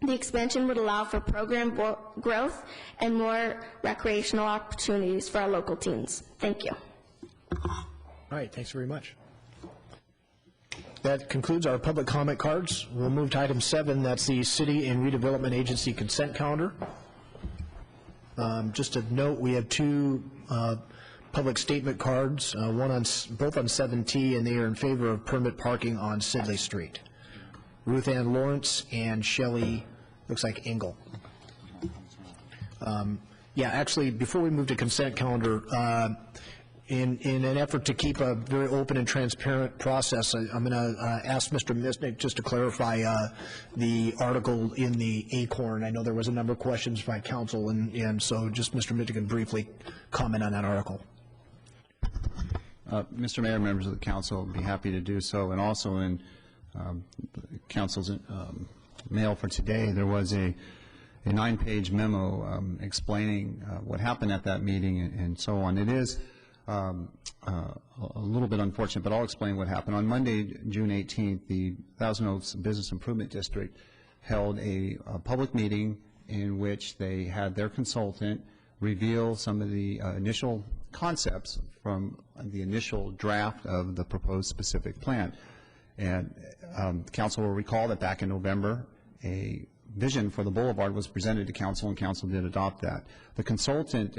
The expansion would allow for program growth and more recreational opportunities for our local teens. Thank you. All right, thanks very much. That concludes our public comment cards. We'll move to item 7. That's the City and Redevelopment Agency consent calendar. Just a note, we have 2 public statement cards, both on 7T, and they are in favor of permit parking on Sidley Street. Ruth Ann Lawrence and Shelley, looks like Engel. Yeah, actually, before we move to consent calendar, in an effort to keep a very open and transparent process, I'm going to ask Mr. Misnick just to clarify the article in the Acorn. I know there was a number of questions by council, and so just Mr. Misnick can briefly comment on that article. Mr. Mayor, members of the council, I'd be happy to do so. And also in council's mail for today, there was a 9-page memo explaining what happened at that meeting and so on. It is a little bit unfortunate, but I'll explain what happened. On Monday, June 18th, the Thousand Oaks Business Improvement District held a public meeting in which they had their consultant reveal some of the initial concepts from the initial draft of the proposed specific plan. And council will recall that back in November, a vision for the boulevard was presented to council, and council did adopt that. The consultant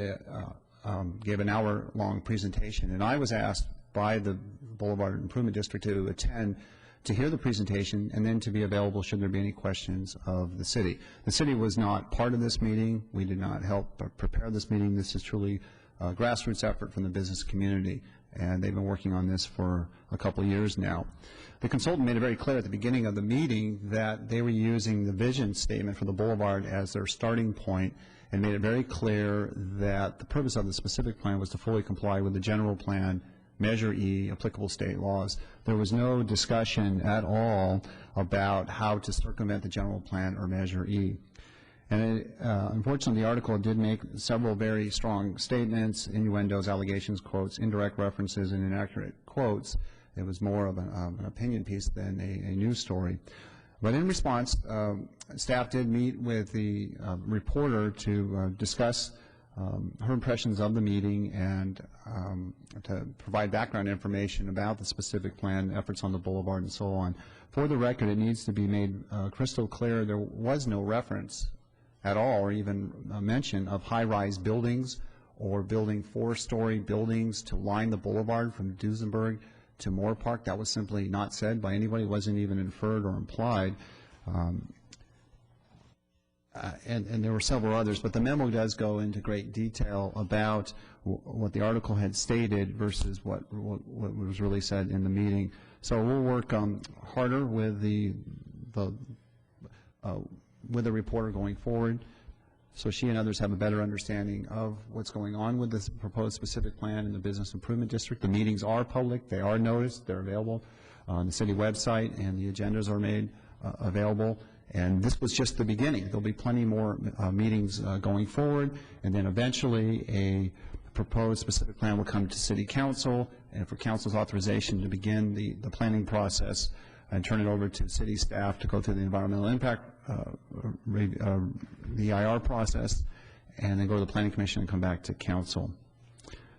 gave an hour-long presentation, and I was asked by the Boulevard Improvement District to attend to hear the presentation and then to be available should there be any questions of the city. The city was not part of this meeting. We did not help prepare this meeting. This is truly a grassroots effort from the business community, and they've been working on this for a couple of years now. The consultant made it very clear at the beginning of the meeting that they were using the vision statement for the boulevard as their starting point, and made it very clear that the purpose of the specific plan was to fully comply with the general plan, Measure E, applicable state laws. There was no discussion at all about how to circumvent the general plan or Measure E. And unfortunately, the article did make several very strong statements, innuendos, allegations, quotes, indirect references, and inaccurate quotes. It was more of an opinion piece than a news story. But in response, staff did meet with the reporter to discuss her impressions of the meeting and to provide background information about the specific plan, efforts on the boulevard, and so on. For the record, it needs to be made crystal clear there was no reference at all, or even a mention of high-rise buildings or building 4-story buildings to line the boulevard from Duesenberg to Moore Park. That was simply not said by anybody. It wasn't even inferred or implied. And there were several others, but the memo does go into great detail about what the article had stated versus what was really said in the meeting. So we'll work harder with the reporter going forward, so she and others have a better understanding of what's going on with this proposed specific plan in the Business Improvement District. The meetings are public, they are noticed, they're available on the city website, and the agendas are made available. And this was just the beginning. There'll be plenty more meetings going forward, and then eventually a proposed specific plan will come to City Council, and for Council's authorization to begin the planning process and turn it over to City staff to go through the environmental impact, the EIR process, and then go to the Planning Commission and come back to Council.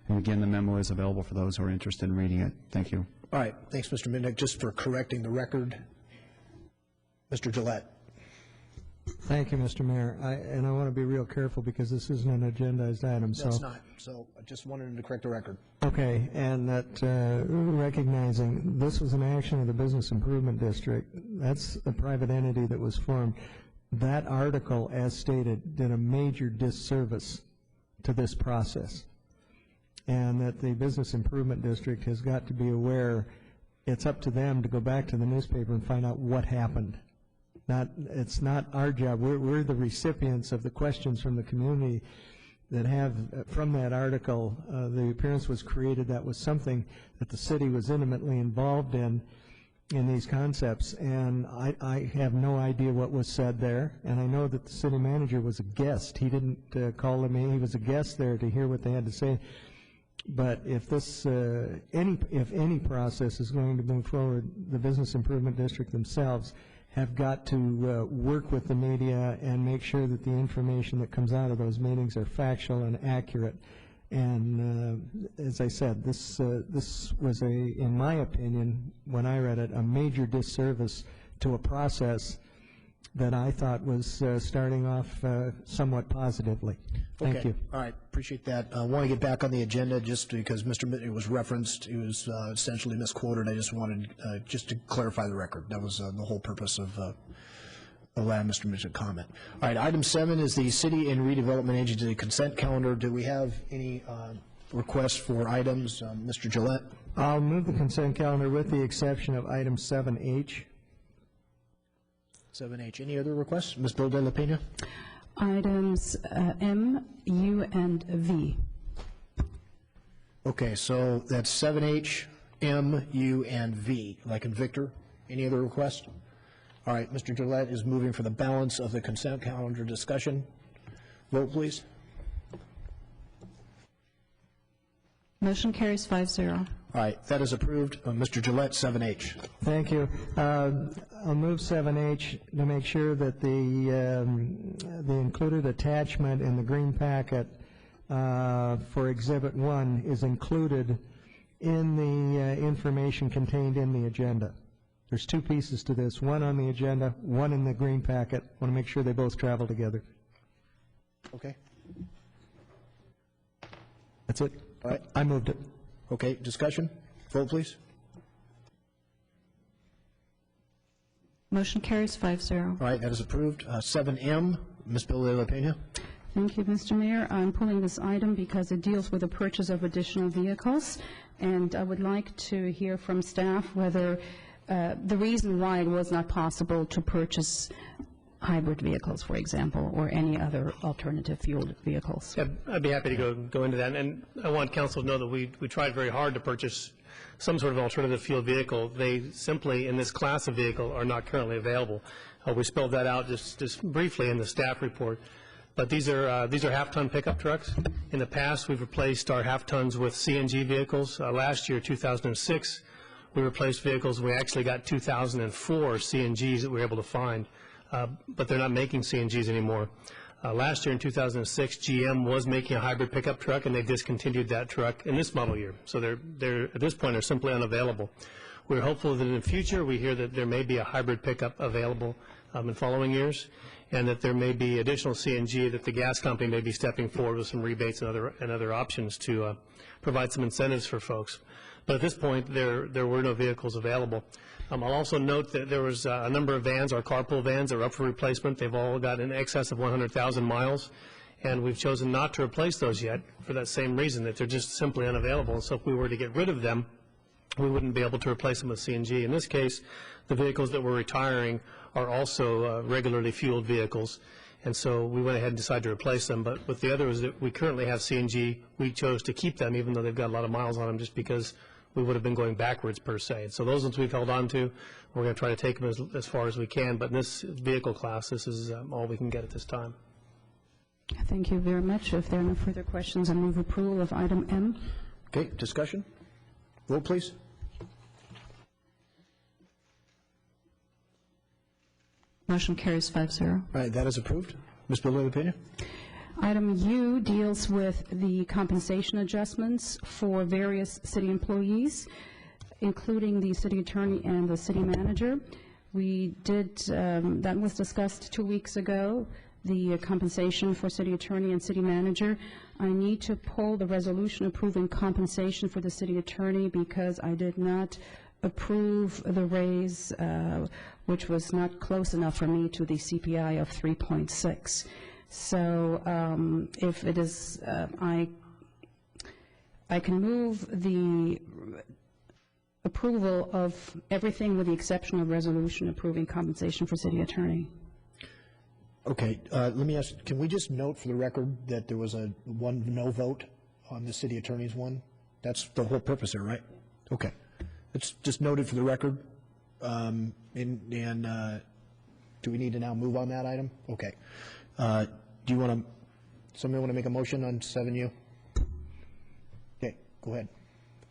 And again, the memo is available for those who are interested in reading it. Thank you. All right. Thanks, Mr. Midnick. Just for correcting the record, Mr. Gillette. Thank you, Mr. Mayor. And I want to be real careful because this isn't an agendized item. No, it's not. So I just wanted to correct the record. Okay, and that recognizing this was an action of the Business Improvement District. That's a private entity that was formed. That article, as stated, did a major disservice to this process. And that the Business Improvement District has got to be aware it's up to them to go back to the newspaper and find out what happened. It's not our job. We're the recipients of the questions from the community that have, from that article, the appearance was created that was something that the city was intimately involved in these concepts, and I have no idea what was said there, and I know that the city manager was a guest. He didn't call me. He was a guest there to hear what they had to say. But if this, if any process is going to move forward, the Business Improvement District themselves have got to work with the media and make sure that the information that comes out of those meetings are factual and accurate. And as I said, this was in my opinion, when I read it, a major disservice to a process that I thought was starting off somewhat positively. Thank you. All right, appreciate that. I want to get back on the agenda just because Mr. Mitnick was referenced. He was essentially misquoted. I just wanted just to clarify the record. That was the whole purpose of allowing Mr. Mitnick to comment. All right, item 7 is the City and Redevelopment Agency consent calendar. Do we have any requests for items? Mr. Gillette? I'll move the consent calendar with the exception of item 7H. 7H. Any other requests? Ms. Bill De La Pena? Items M, U, and V. Okay, so that's 7H, M, U, and V, like in Victor. Any other requests? All right, Mr. Gillette is moving for the balance of the consent calendar discussion. Vote, please. Motion carries 5-0. All right, that is approved. Mr. Gillette, 7H. Thank you. I'll move 7H to make sure that the included attachment in the green packet for Exhibit 1 is included in the information contained in the agenda. There's two pieces to this, one on the agenda, one in the green packet. I want to make sure they both travel together. Okay. That's it. All right. I moved it. Okay, discussion? Vote, please. Motion carries 5-0. All right, that is approved. 7M, Ms. Bill de la Pena. Thank you, Mr. Mayor. I'm pulling this item because it deals with the purchase of additional vehicles, and I would like to hear from staff whether the reason why it was not possible to purchase hybrid vehicles, for example, or any other alternative fueled vehicles. Yeah, I'd be happy to go into that. And I want council to know that we tried very hard to purchase some sort of alternative fuel vehicle. They simply, in this class of vehicle, are not currently available. We spelled that out just briefly in the staff report. But these are half-ton pickup trucks. In the past, we've replaced our half-tons with CNG vehicles. Last year, 2006, we replaced vehicles. We actually got 2004 CNGs that we were able to find, but they're not making CNGs anymore. Last year in 2006, GM was making a hybrid pickup truck, and they discontinued that truck in this model year. So they're at this point, are simply unavailable. We're hopeful that in the future, we hear that there may be a hybrid pickup available in following years, and that there may be additional CNG, that the gas company may be stepping forward with some rebates and other options to provide some incentives for folks. But at this point, there were no vehicles available. I'll also note that there was a number of vans, our carpool vans, that are up for replacement. They've all got in excess of 100,000 miles, and we've chosen not to replace those yet for that same reason, that they're just simply unavailable. So if we were to get rid of them, we wouldn't be able to replace them with CNG. In this case, the vehicles that we're retiring are also regularly fueled vehicles, and so we went ahead and decided to replace them. But with the others that we currently have CNG, we chose to keep them, even though they've got a lot of miles on them, just because we would have been going backwards per se. And so those ones we've held on to. We're going to try to take them as far as we can, but in this vehicle class, this is all we can get at this time. Thank you very much. If there are no further questions, I move approval of item M. Okay, discussion? Vote, please. Motion carries 5-0. All right, that is approved. Ms. Bill de la Pena. Item U deals with the compensation adjustments for various city employees, including the city attorney and the city manager. We did, that was discussed 2 weeks ago, the compensation for city attorney and city manager. I need to pull the resolution approving compensation for the city attorney because I did not approve the raise, which was not close enough for me to the CPI of 3.6. So if it is, I can move the approval of everything with the exception of resolution approving compensation for city attorney. Okay, let me ask, can we just note for the record that there was a one no vote on the city attorney's one? That's the whole purpose there, right? Okay. It's just noted for the record. And do we need to now move on that item? Okay. Do you want to, somebody want to make a motion on 7U? Okay, go ahead.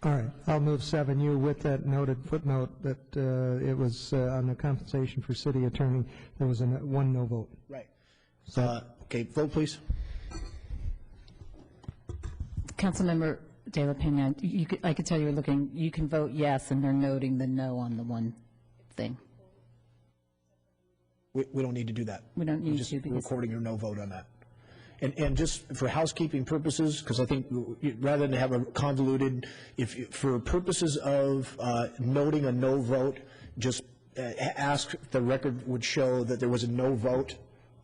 All right, I'll move 7U with that noted footnote that it was on the compensation for city attorney, there was one no vote. Right. So, okay, vote please. Councilmember De La Pena, I could tell you were looking, you can vote yes, and they're noting the no on the one thing. We don't need to do that. We don't need just to. Because recording your no vote on that. And just for housekeeping purposes, because I think rather than have a convoluted, for purposes of noting a no vote, just ask if the record would show that there was a no vote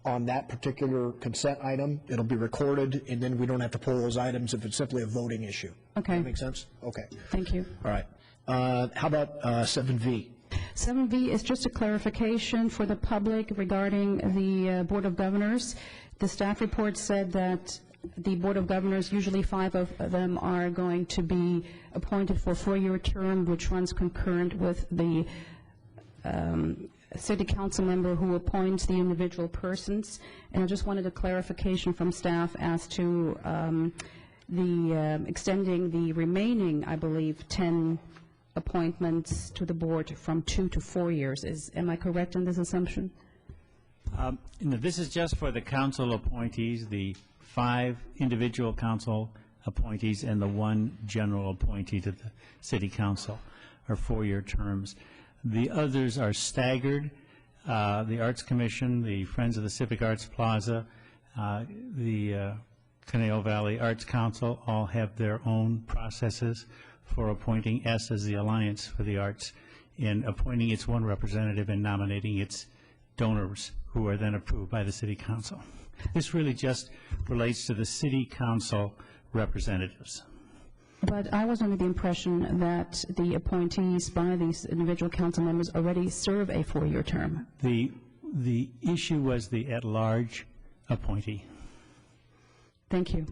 on that particular consent item. It'll be recorded, and then we don't have to pull those items if it's simply a voting issue. Okay. That make sense? Okay. Thank you. All right. How about 7V? 7V is just a clarification for the public regarding the Board of Governors. The staff report said that the Board of Governors, usually 5 of them are going to be appointed for a 4-year term, which runs concurrent with the city council member who appoints the individual persons. And I just wanted a clarification from staff as to extending the remaining, I believe, 10 appointments to the board from 2 to 4 years. Am I correct in this assumption? This is just for the council appointees. The 5 individual council appointees and the 1 general appointee to the city council are 4-year terms. The others are staggered. The Arts Commission, the Friends of the Civic Arts Plaza, the Conejo Valley Arts Council all have their own processes for appointing us as the Alliance for the Arts in appointing its 1 representative and nominating its donors, who are then approved by the city council. This really just relates to the city council representatives. But I was under the impression that the appointees by these individual council members already serve a 4-year term. The issue was the at-large appointee. Thank you.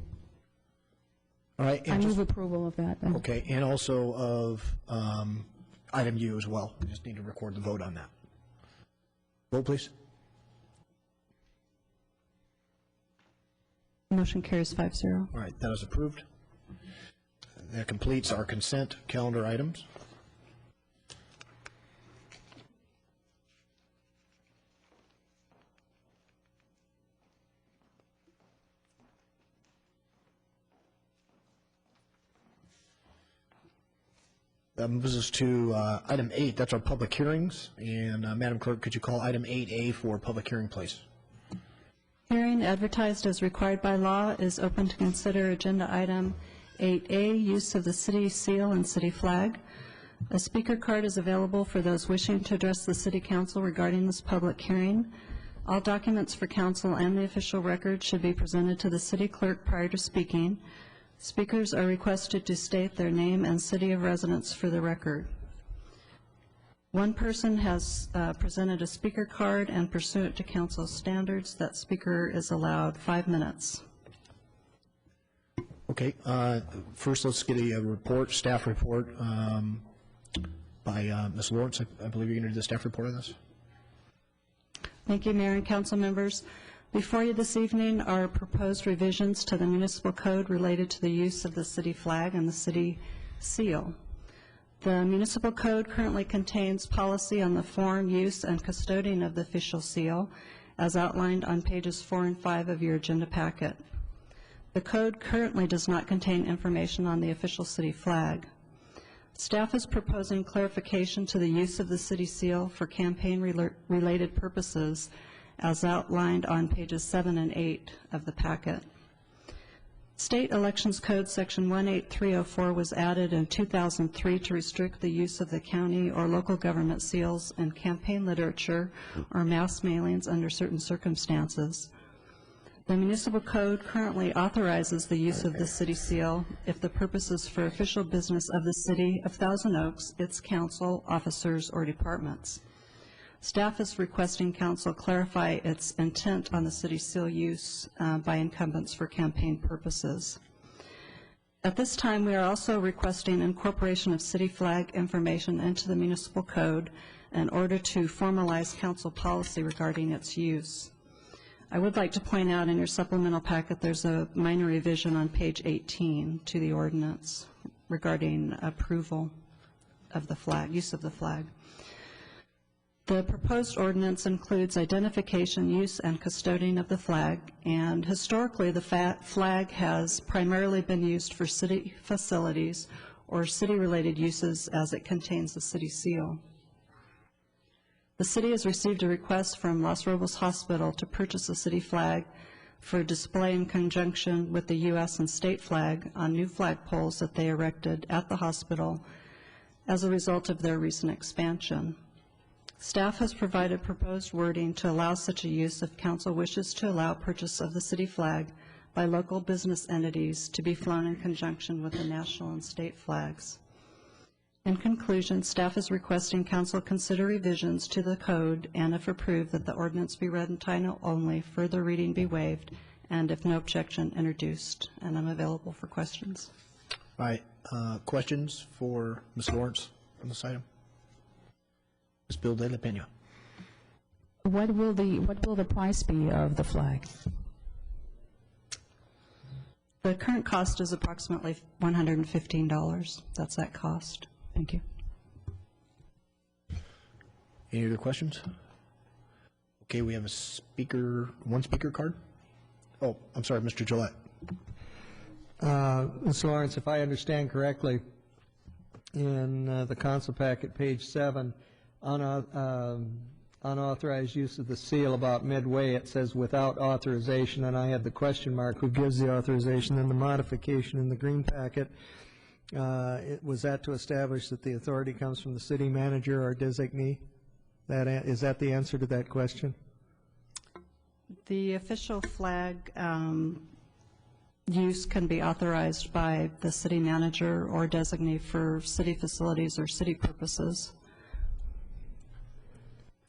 All right. I move approval of that, then. Okay, and also of item U as well. We just need to record the vote on that. Vote, please. Motion carries 5-0. All right, that is approved. That completes our consent calendar items. That moves us to item 8. That's our public hearings. And Madam Clerk, could you call item 8A for public hearing, please? Hearing advertised as required by law is open to consider agenda item 8A, use of the city seal and city flag. A speaker card is available for those wishing to address the city council regarding this public hearing. All documents for council and the official record should be presented to the city clerk prior to speaking. Speakers are requested to state their name and city of residence for the record. 1 person has presented a speaker card, and pursuant to council standards, that speaker is allowed 5 minutes. Okay, first let's get a report, staff report by Ms. Lawrence. I believe you're going to do the staff report on this. Thank you, Mayor and council members. Before you this evening are proposed revisions to the municipal code related to the use of the city flag and the city seal. The municipal code currently contains policy on the form, use, and custodian of the official seal, as outlined on pages 4 and 5 of your agenda packet. The code currently does not contain information on the official city flag. Staff is proposing clarification to the use of the city seal for campaign-related purposes, as outlined on pages 7 and 8 of the packet. State Elections Code Section 18304 was added in 2003 to restrict the use of the county or local government seals in campaign literature or mass mailings under certain circumstances. The municipal code currently authorizes the use of the city seal if the purpose is for official business of the city of Thousand Oaks, its council, officers, or departments. Staff is requesting council clarify its intent on the city seal use by incumbents for campaign purposes. At this time, we are also requesting incorporation of city flag information into the municipal code in order to formalize council policy regarding its use. I would like to point out in your supplemental packet there's a minor revision on page 18 to the ordinance regarding approval of the flag, use of the flag. The proposed ordinance includes identification, use, and custodian of the flag, and historically the flag has primarily been used for city facilities or city-related uses as it contains the city seal. The city has received a request from Los Robles Hospital to purchase a city flag for display in conjunction with the U.S. and state flag on new flagpoles that they erected at the hospital as a result of their recent expansion. Staff has provided proposed wording to allow such a use if council wishes to allow purchase of the city flag by local business entities to be flown in conjunction with the national and state flags. In conclusion, staff is requesting council consider revisions to the code and, if approved, that the ordinance be read in title only, further reading be waived, and if no objection, introduced. And I'm available for questions. All right, questions for Ms. Lawrence on this item? Ms. Bill de la Pena. What will the price be of the flag? The current cost is approximately $115. That's that cost. Thank you. Any other questions? Okay, we have one speaker card. Oh, I'm sorry, Mr. Gillette. Ms. Lawrence, if I understand correctly, in the council packet, page 7, unauthorized use of the seal about midway, it says without authorization, and I have the question mark, who gives the authorization, and the modification in the green packet, was that to establish that the authority comes from the city manager or designee? Is that the answer to that question? The official flag use can be authorized by the city manager or designee for city facilities or city purposes.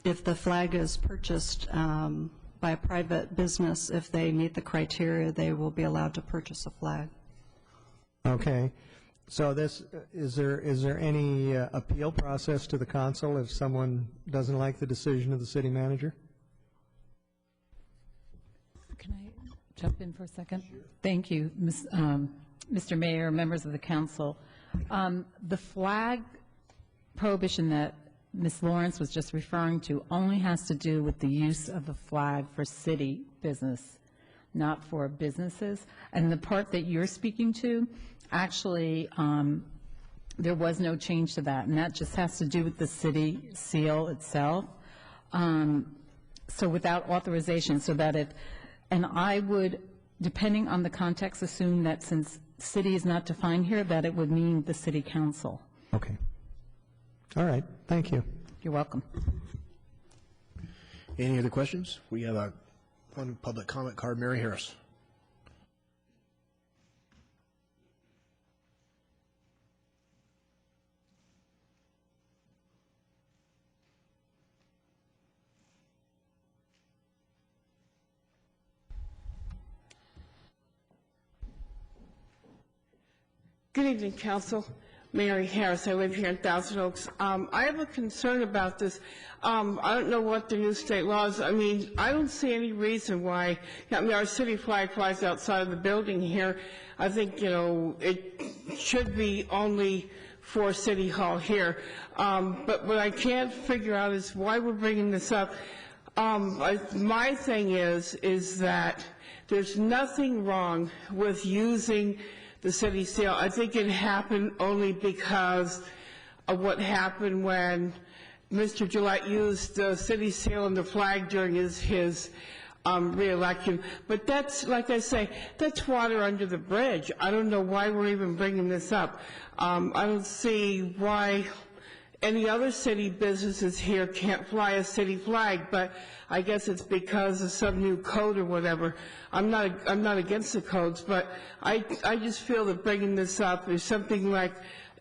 If the flag is purchased by a private business, if they meet the criteria, they will be allowed to purchase a flag. Okay. So is there any appeal process to the council if someone doesn't like the decision of the city manager? Can I jump in for a second? Sure. Thank you, Mr. Mayor, members of the council. The flag prohibition that Ms. Lawrence was just referring to only has to do with the use of the flag for city business, not for businesses. And the part that you're speaking to, actually, there was no change to that, and that just has to do with the city seal itself. So without authorization, so that it, and I would, depending on the context, assume that since city is not defined here, that it would mean the city council. Okay. All right. Thank you. You're welcome. Any other questions? We have one public comment card. Mary Harris. Good evening, Council. Mary Harris. I live here in Thousand Oaks. I have a concern about this. I don't know what the new state laws. I mean, I don't see any reason why. I mean, our city flag flies outside of the building here. I think, you know, it should be only for City Hall here. But what I can't figure out is why we're bringing this up. My thing is that there's nothing wrong with using the city seal. I think it happened only because of what happened when Mr. Gillette used the city seal and the flag during his re-election. But that's, like I say, that's water under the bridge. I don't know why we're even bringing this up. I don't see why any other city businesses here can't fly a city flag, but I guess it's because of some new code or whatever. I'm not against the codes, but I just feel that bringing this up is something like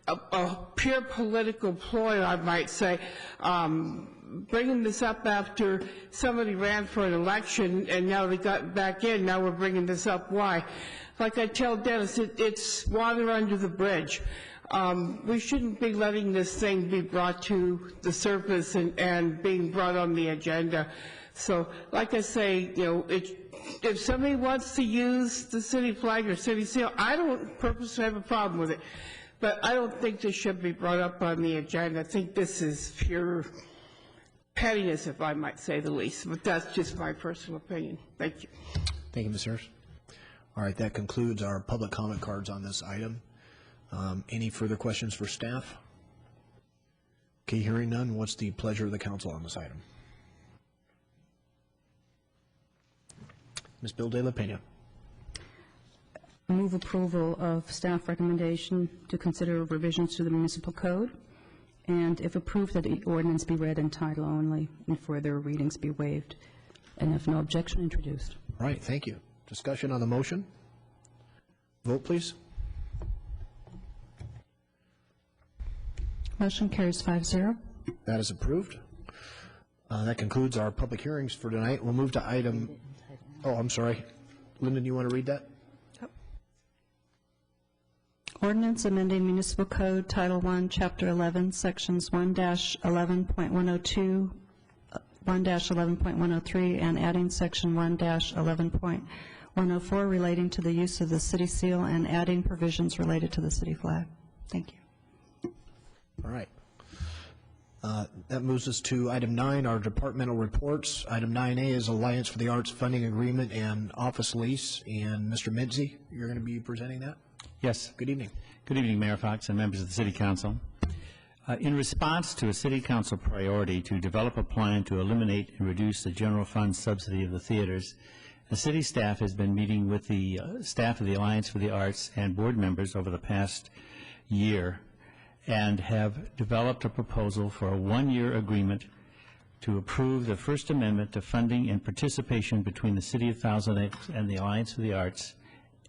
a pure political ploy, I might say. Bringing this up after somebody ran for an election and now they got back in, now we're bringing this up. Why? Like I tell Dennis, it's water under the bridge. We shouldn't be letting this thing be brought to the surface and being brought on the agenda. So, like I say, you know, if somebody wants to use the city flag or city seal, I don't purposely have a problem with it. But I don't think this should be brought up on the agenda. I think this is pure pettiness, if I might say the least. But that's just my personal opinion. Thank you. Thank you, Ms. Harris. All right, that concludes our public comment cards on this item. Any further questions for staff? Okay, hearing none, what's the pleasure of the council on this item? Ms. Bill de la Pena. Move approval of staff recommendation to consider revisions to the municipal code, and if approved, that the ordinance be read in title only and further readings be waived, and if no objection, introduced. All right, thank you. Discussion on the motion? Vote, please. Motion carries 5-0. That is approved. That concludes our public hearings for tonight. We'll move to item, oh, I'm sorry. Lyndon, you want to read that? Ordinance amending Municipal Code Title I, Chapter 11, Sections 1-11.102, 1-11.103, and adding Section 1-11.104 relating to the use of the city seal and adding provisions related to the city flag. Thank you. All right. That moves us to item 9, our departmental reports. Item 9A is Alliance for the Arts funding agreement and office lease. And Mr. Mitzi, you're going to be presenting that? Yes. Good evening. Good evening, Mayor Fox and members of the City Council. In response to a City Council priority to develop a plan to eliminate and reduce the general fund subsidy of the theaters, the city staff has been meeting with the staff of the Alliance for the Arts and board members over the past year and have developed a proposal for a one-year agreement to approve the First Amendment to funding and participation between the City of Thousand Oaks and the Alliance for the Arts,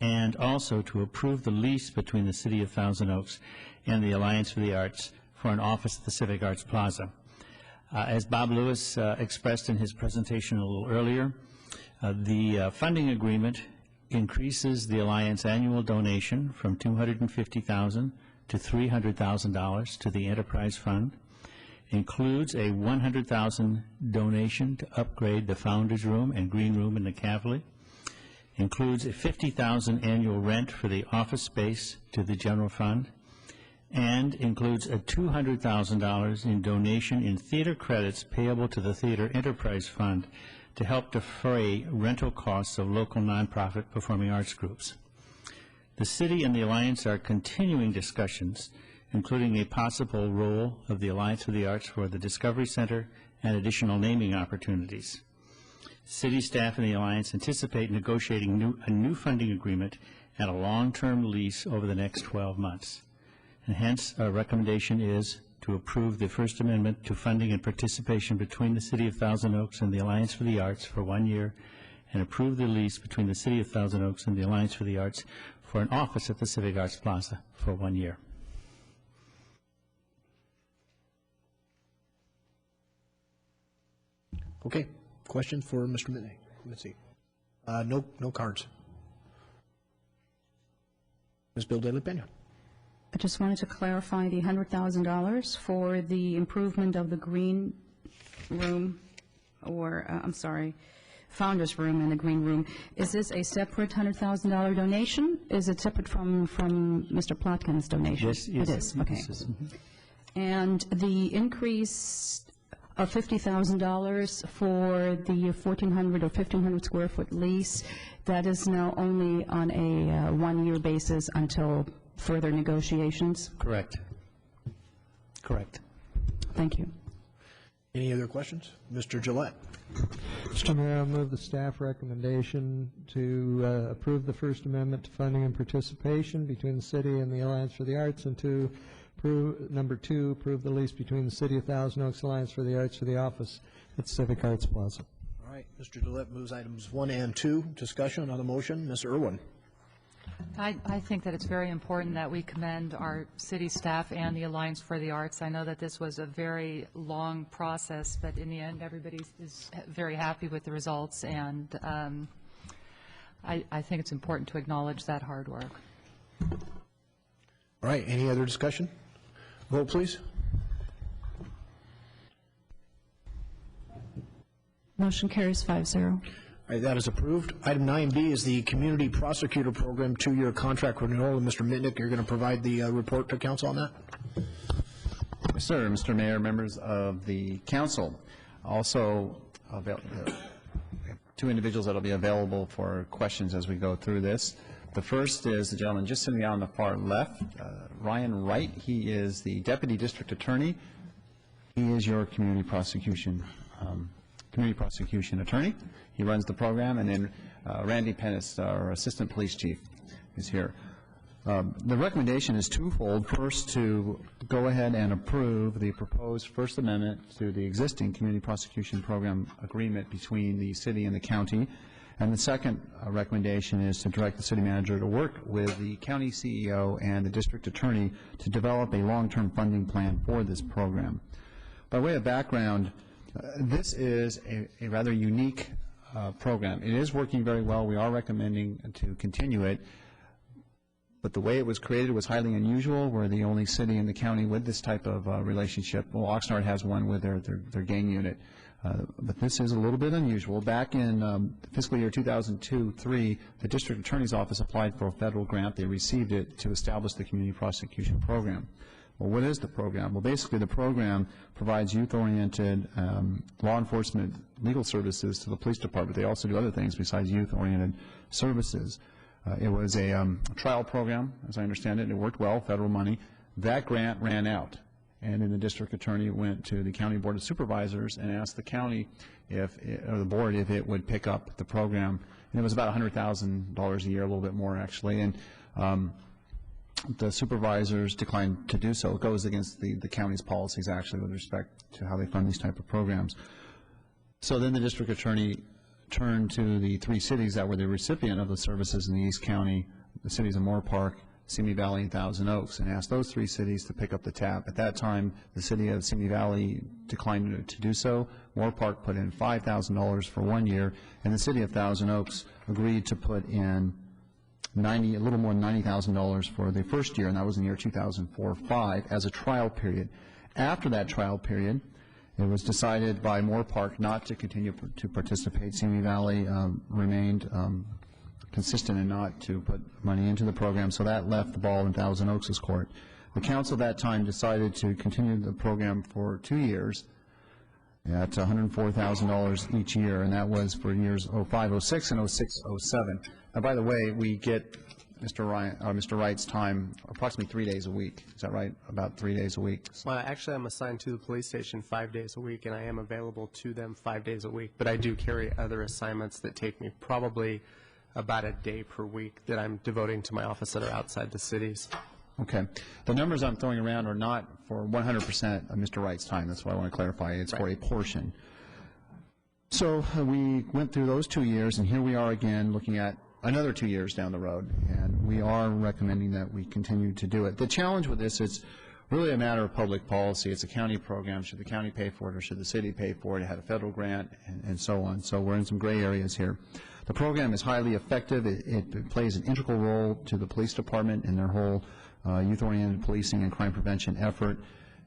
and also to approve the lease between the City of Thousand Oaks and the Alliance for the Arts for an office at the Civic Arts Plaza. As Bob Lewis expressed in his presentation a little earlier, the funding agreement increases the Alliance annual donation from $250,000 to $300,000 to the Enterprise Fund, includes a $100,000 donation to upgrade the Founders Room and Green Room in the Cavalier, includes a $50,000 annual rent for the office space to the General Fund, and includes a $200,000 in donation in theater credits payable to the Theater Enterprise Fund to help defray rental costs of local nonprofit performing arts groups. The City and the Alliance are continuing discussions, including a possible role of the Alliance for the Arts for the Discovery Center and additional naming opportunities. City staff and the Alliance anticipate negotiating a new funding agreement and a long-term lease over the next 12 months. And hence, our recommendation is to approve the First Amendment to funding and participation between the City of Thousand Oaks and the Alliance for the Arts for 1 year, and approve the lease between the City of Thousand Oaks and the Alliance for the Arts for an office at the Civic Arts Plaza for 1 year. Okay. Questions for Mr. Mitzi? Let's see. No cards. Ms. Bill De La Pena. I just wanted to clarify the $100,000 for the improvement of the Green Room, or, Founders Room and the Green Room. Is this a separate $100,000 donation? Is it separate from Mr. Plotkin's donation? Yes, it is. Okay. And the increase of $50,000 for the 1,400 or 1,500 square foot lease, that is now only on a one-year basis until further negotiations? Correct. Correct. Thank you. Any other questions? Mr. Gillette. Mr. Mayor, I move the staff recommendation to approve the First Amendment to funding and participation between the city and the Alliance for the Arts, and to approve, number 2, approve the lease between the City of Thousand Oaks Alliance for the Arts for the office at Civic Arts Plaza. All right. Mr. Gillette moves items 1 and 2. Discussion on the motion. Ms. Irwin. I think that it's very important that we commend our city staff and the Alliance for the Arts. I know that this was a very long process, but in the end, everybody is very happy with the results, and I think it's important to acknowledge that hard work. All right. Any other discussion? Vote, please. Motion carries 5-0. All right, that is approved. Item 9B is the Community Prosecutor Program 2-year contract renewal. And Mr. Mitnick, you're going to provide the report to council on that? Yes, sir. Mr. Mayor, members of the council. Also, two individuals that will be available for questions as we go through this. The first is the gentleman just sitting down on the far left, Ryan Wright. He is the Deputy District Attorney. He is your community prosecution attorney. He runs the program. And then Randy Pennis, our Assistant Police Chief, is here. The recommendation is twofold. First, to go ahead and approve the proposed First Amendment to the existing community prosecution program agreement between the city and the county. And the second recommendation is to direct the city manager to work with the county CEO and the district attorney to develop a long-term funding plan for this program. By way of background, this is a rather unique program. It is working very well. We are recommending to continue it. But the way it was created was highly unusual. We're the only city in the county with this type of relationship. Well, Oxnard has one with their gang unit. But this is a little bit unusual. Back in fiscal year 2002-03, the district attorney's office applied for a federal grant. They received it to establish the community prosecution program. Well, what is the program? Well, basically the program provides youth-oriented law enforcement legal services to the police department. They also do other things besides youth-oriented services. It was a trial program, as I understand it, and it worked well, federal money. That grant ran out, and then the district attorney went to the county board of supervisors and asked the county or the board if it would pick up the program. And it was about $100,000 a year, a little bit more actually. And the supervisors declined to do so. It goes against the county's policies actually with respect to how they fund these type of programs. So then the district attorney turned to the 3 cities that were the recipient of the services in the East County, the cities of Moore Park, Simi Valley, and Thousand Oaks, and asked those 3 cities to pick up the tab. At that time, the city of Simi Valley declined to do so. Moore Park put in $5,000 for 1 year, and the city of Thousand Oaks agreed to put in a little more than $90,000 for the first year, and that was in the year 2004-05 as a trial period. After that trial period, it was decided by Moore Park not to continue to participate. Simi Valley remained consistent and not to put money into the program, so that left the ball in Thousand Oaks' court. The council at that time decided to continue the program for 2 years at $104,000 each year, and that was for years 05, 06, and 06, 07. Now, by the way, we get Mr. Wright's time approximately 3 days a week. Is that right? About 3 days a week. Well, actually, I'm assigned to the police station 5 days a week, and I am available to them 5 days a week. But I do carry other assignments that take me probably about a day per week that I'm devoting to my office that are outside the cities. Okay. The numbers I'm throwing around are not for 100% of Mr. Wright's time. That's what I want to clarify. It's for a portion. So we went through those 2 years, and here we are again looking at another 2 years down the road, and we are recommending that we continue to do it. The challenge with this is really a matter of public policy. It's a county program. Should the county pay for it or should the city pay for it? It had a federal grant and so on. So we're in some gray areas here. The program is highly effective. It plays an integral role to the police department in their whole youth-oriented policing and crime prevention effort.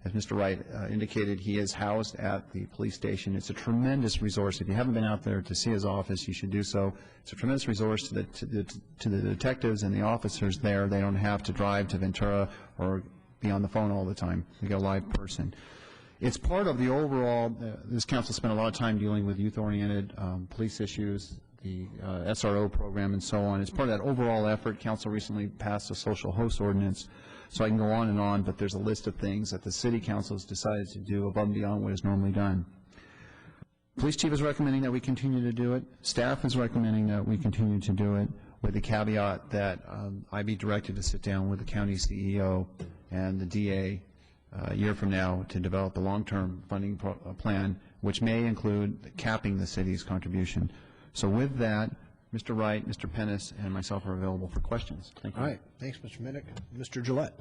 As Mr. Wright indicated, he is housed at the police station. It's a tremendous resource. If you haven't been out there to see his office, you should do so. It's a tremendous resource to the detectives and the officers there. They don't have to drive to Ventura or be on the phone all the time. They get a live person. It's part of the overall, this council spent a lot of time dealing with youth-oriented police issues, the SRO program and so on. It's part of that overall effort. Council recently passed a social host ordinance. So I can go on and on, but there's a list of things that the city council has decided to do above and beyond what is normally done. Police chief is recommending that we continue to do it. Staff is recommending that we continue to do it, with the caveat that I be directed to sit down with the county CEO and the DA a year from now to develop a long-term funding plan, which may include capping the city's contribution. So with that, Mr. Wright, Mr. Pennis, and myself are available for questions. Thank you. All right. Thanks, Mr. Minnick. Mr. Gillette.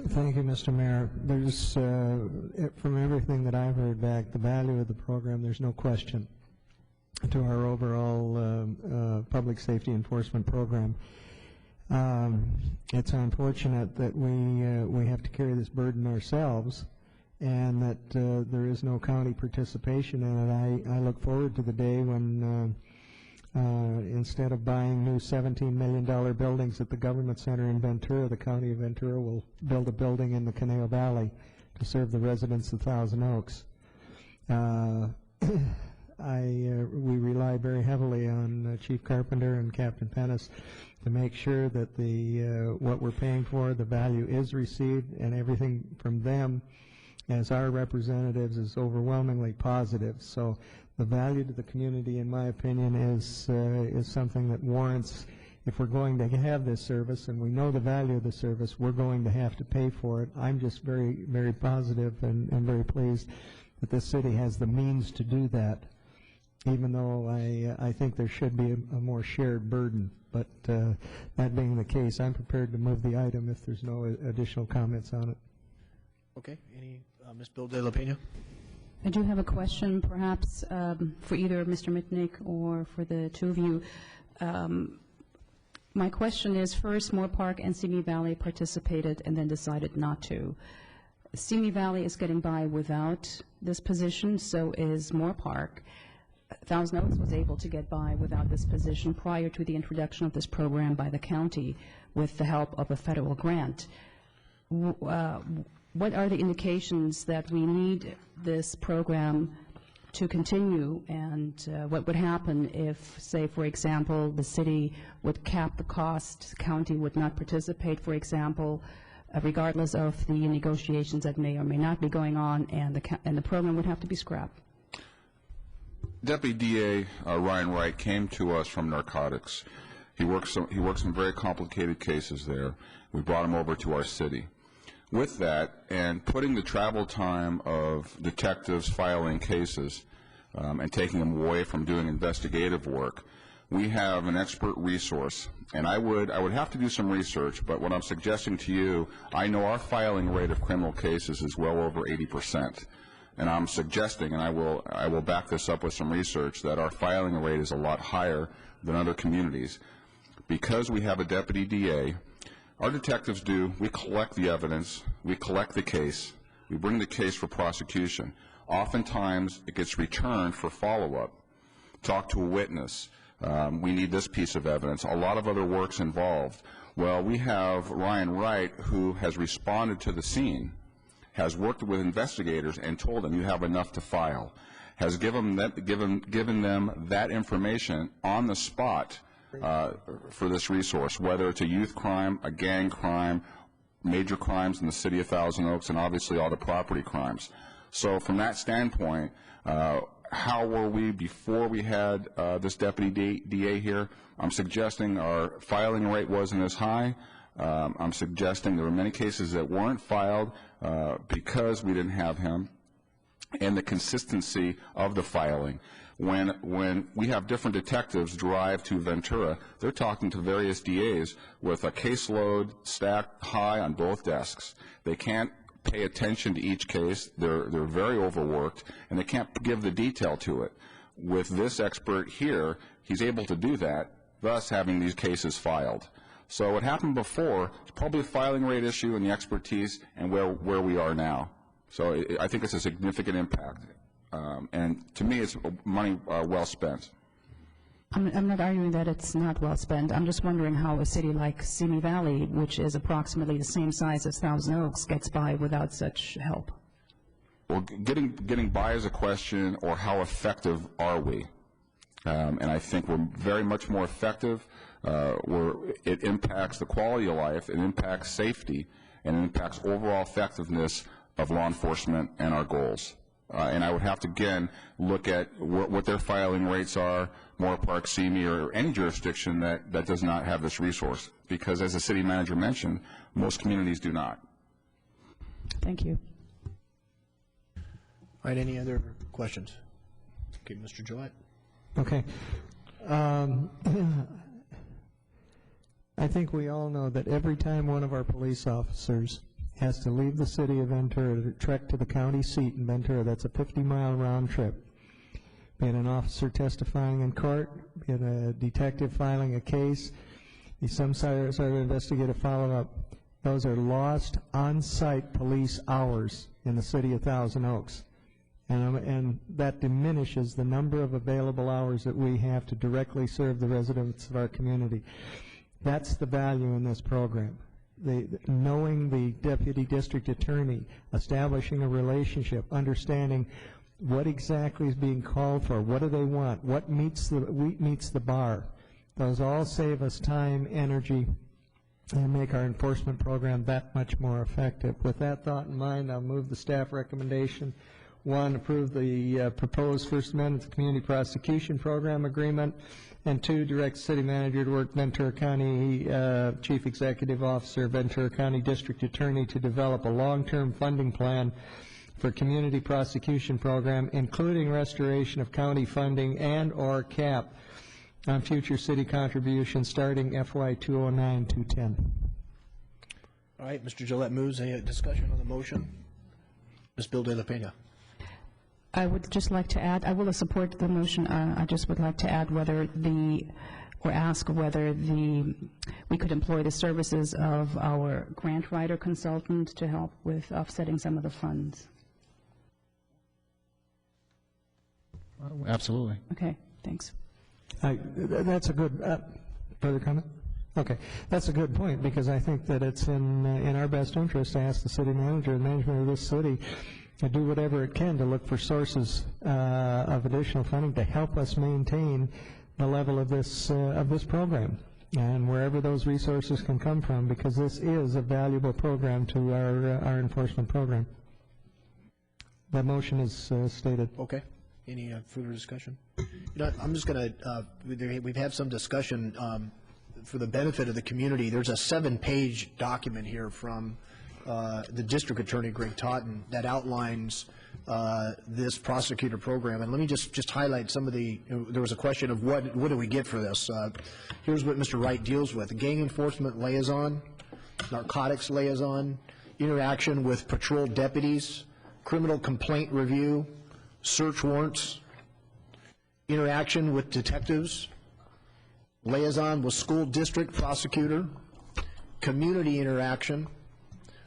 Thank you, Mr. Mayor. There's, from everything that I've heard back, the value of the program, there's no question to our overall public safety enforcement program. It's unfortunate that we have to carry this burden ourselves, and that there is no county participation in it. I look forward to the day when instead of buying new $17 million buildings at the government center in Ventura, the county of Ventura will build a building in the Conejo Valley to serve the residents of Thousand Oaks. We rely very heavily on Chief Carpenter and Captain Pennis to make sure that what we're paying for, the value is received, and everything from them as our representatives is overwhelmingly positive. So the value to the community, in my opinion, is something that warrants, if we're going to have this service, and we know the value of the service, we're going to have to pay for it. I'm just very, very positive and very pleased that this city has the means to do that, even though I think there should be a more shared burden. But that being the case, I'm prepared to move the item if there's no additional comments on it. Okay. Ms. Bill De La Pena? I do have a question, perhaps for either Mr. Mitnick or for the two of you. My question is, first, Moore Park and Simi Valley participated and then decided not to. Simi Valley is getting by without this position, so is Moore Park. Thousand Oaks was able to get by without this position prior to the introduction of this program by the county with the help of a federal grant. what are the indications that we need this program to continue, and what would happen if, say, for example, the city would cap the cost, the county would not participate, for example, regardless of the negotiations that may or may not be going on, and the program would have to be scrapped? Deputy DA Ryan Wright came to us from narcotics. He works some very complicated cases there. We brought him over to our city. With that, and putting the travel time of detectives filing cases and taking them away from doing investigative work, we have an expert resource. And I would have to do some research, but what I'm suggesting to you, I know our filing rate of criminal cases is well over 80%. And I'm suggesting, and I will back this up with some research, that our filing rate is a lot higher than other communities. Because we have a deputy DA, our detectives we collect the evidence, we collect the case, we bring the case for prosecution. Oftentimes, it gets returned for follow-up. Talk to a witness. We need this piece of evidence. A lot of other work's involved. Well, we have Ryan Wright, who has responded to the scene, has worked with investigators and told them you have enough to file, has given them that information on the spot for this resource, whether it's a youth crime, a gang crime, major crimes in the city of Thousand Oaks, and obviously all the property crimes. So from that standpoint, how were we before we had this deputy DA here? I'm suggesting our filing rate wasn't as high. I'm suggesting there were many cases that weren't filed because we didn't have him, and the consistency of the filing. When we have different detectives drive to Ventura, they're talking to various DAs with a caseload stacked high on both desks. They can't pay attention to each case. They're very overworked, and they can't give the detail to it. With this expert here, he's able to do that, thus having these cases filed. So what happened before is probably a filing rate issue and the expertise and where we are now. So I think it's a significant impact. And to me, it's money well spent. I'm not arguing that it's not well spent. I'm just wondering how a city like Simi Valley, which is approximately the same size as Thousand Oaks, gets by without such help. Well, getting by is a question, or how effective are we? And I think we're very much more effective. It impacts the quality of life, it impacts safety, and it impacts overall effectiveness of law enforcement and our goals. And I would have to, again, look at what their filing rates are, Moore Park, Simi, or any jurisdiction that does not have this resource. Because as the city manager mentioned, most communities do not. Thank you. All right, any other questions? Okay, Mr. Gillette. Okay. I think we all know that every time one of our police officers has to leave the city of Ventura to trek to the county seat in Ventura, that's a 50-mile round trip. Be it an officer testifying in court, be it a detective filing a case, be some sort of investigative follow-up. Those are lost on-site police hours in the city of Thousand Oaks. And that diminishes the number of available hours that we have to directly serve the residents of our community. That's the value in this program. Knowing the deputy district attorney, establishing a relationship, understanding what exactly is being called for, what do they want, what meets the bar. Those all save us time, energy, and make our enforcement program that much more effective. With that thought in mind, I'll move the staff recommendation. 1, approve the proposed First Amendment to the Community Prosecution Program Agreement, and 2, direct the city manager to work Ventura County Chief Executive Officer, Ventura County District Attorney to develop a long-term funding plan for community prosecution program, including restoration of county funding and/or cap on future city contributions starting FY 2009-2010. All right, Mr. Gillette moves. Any discussion on the motion? Ms. Bill De La Pena. I would just like to add, I will support the motion. I just would like to add ask whether we could employ the services of our grant writer consultant to help with offsetting some of the funds. Absolutely. Okay, thanks. That's a good, further comment? Okay, that's a good point, because I think that it's in our best interest to ask the city manager and management of this city to do whatever it can to look for sources of additional funding to help us maintain the level of this program, and wherever those resources can come from, because this is a valuable program to our enforcement program. That motion is stated. Okay. Any further discussion? You know, I'm just going to, we've had some discussion for the benefit of the community. There's a 7-page document here from the District Attorney, Greg Totten, that outlines this prosecutor program. And let me just highlight some of the, there was a question of what do we get for this. Here's what Mr. Wright deals with: gang enforcement liaison, narcotics liaison, interaction with patrol deputies, criminal complaint review, search warrants, interaction with detectives, liaison with school district prosecutor, community interaction,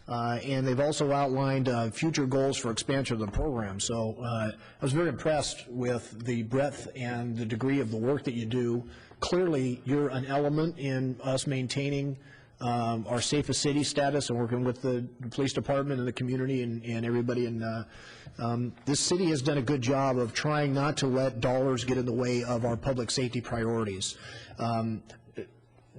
and they've also outlined future goals for expansion of the program. So I was very impressed with the breadth and the degree of the work that you do. Clearly, you're an element in us maintaining our safest city status and working with the police department and the community and everybody. And this city has done a good job of trying not to let dollars get in the way of our public safety priorities.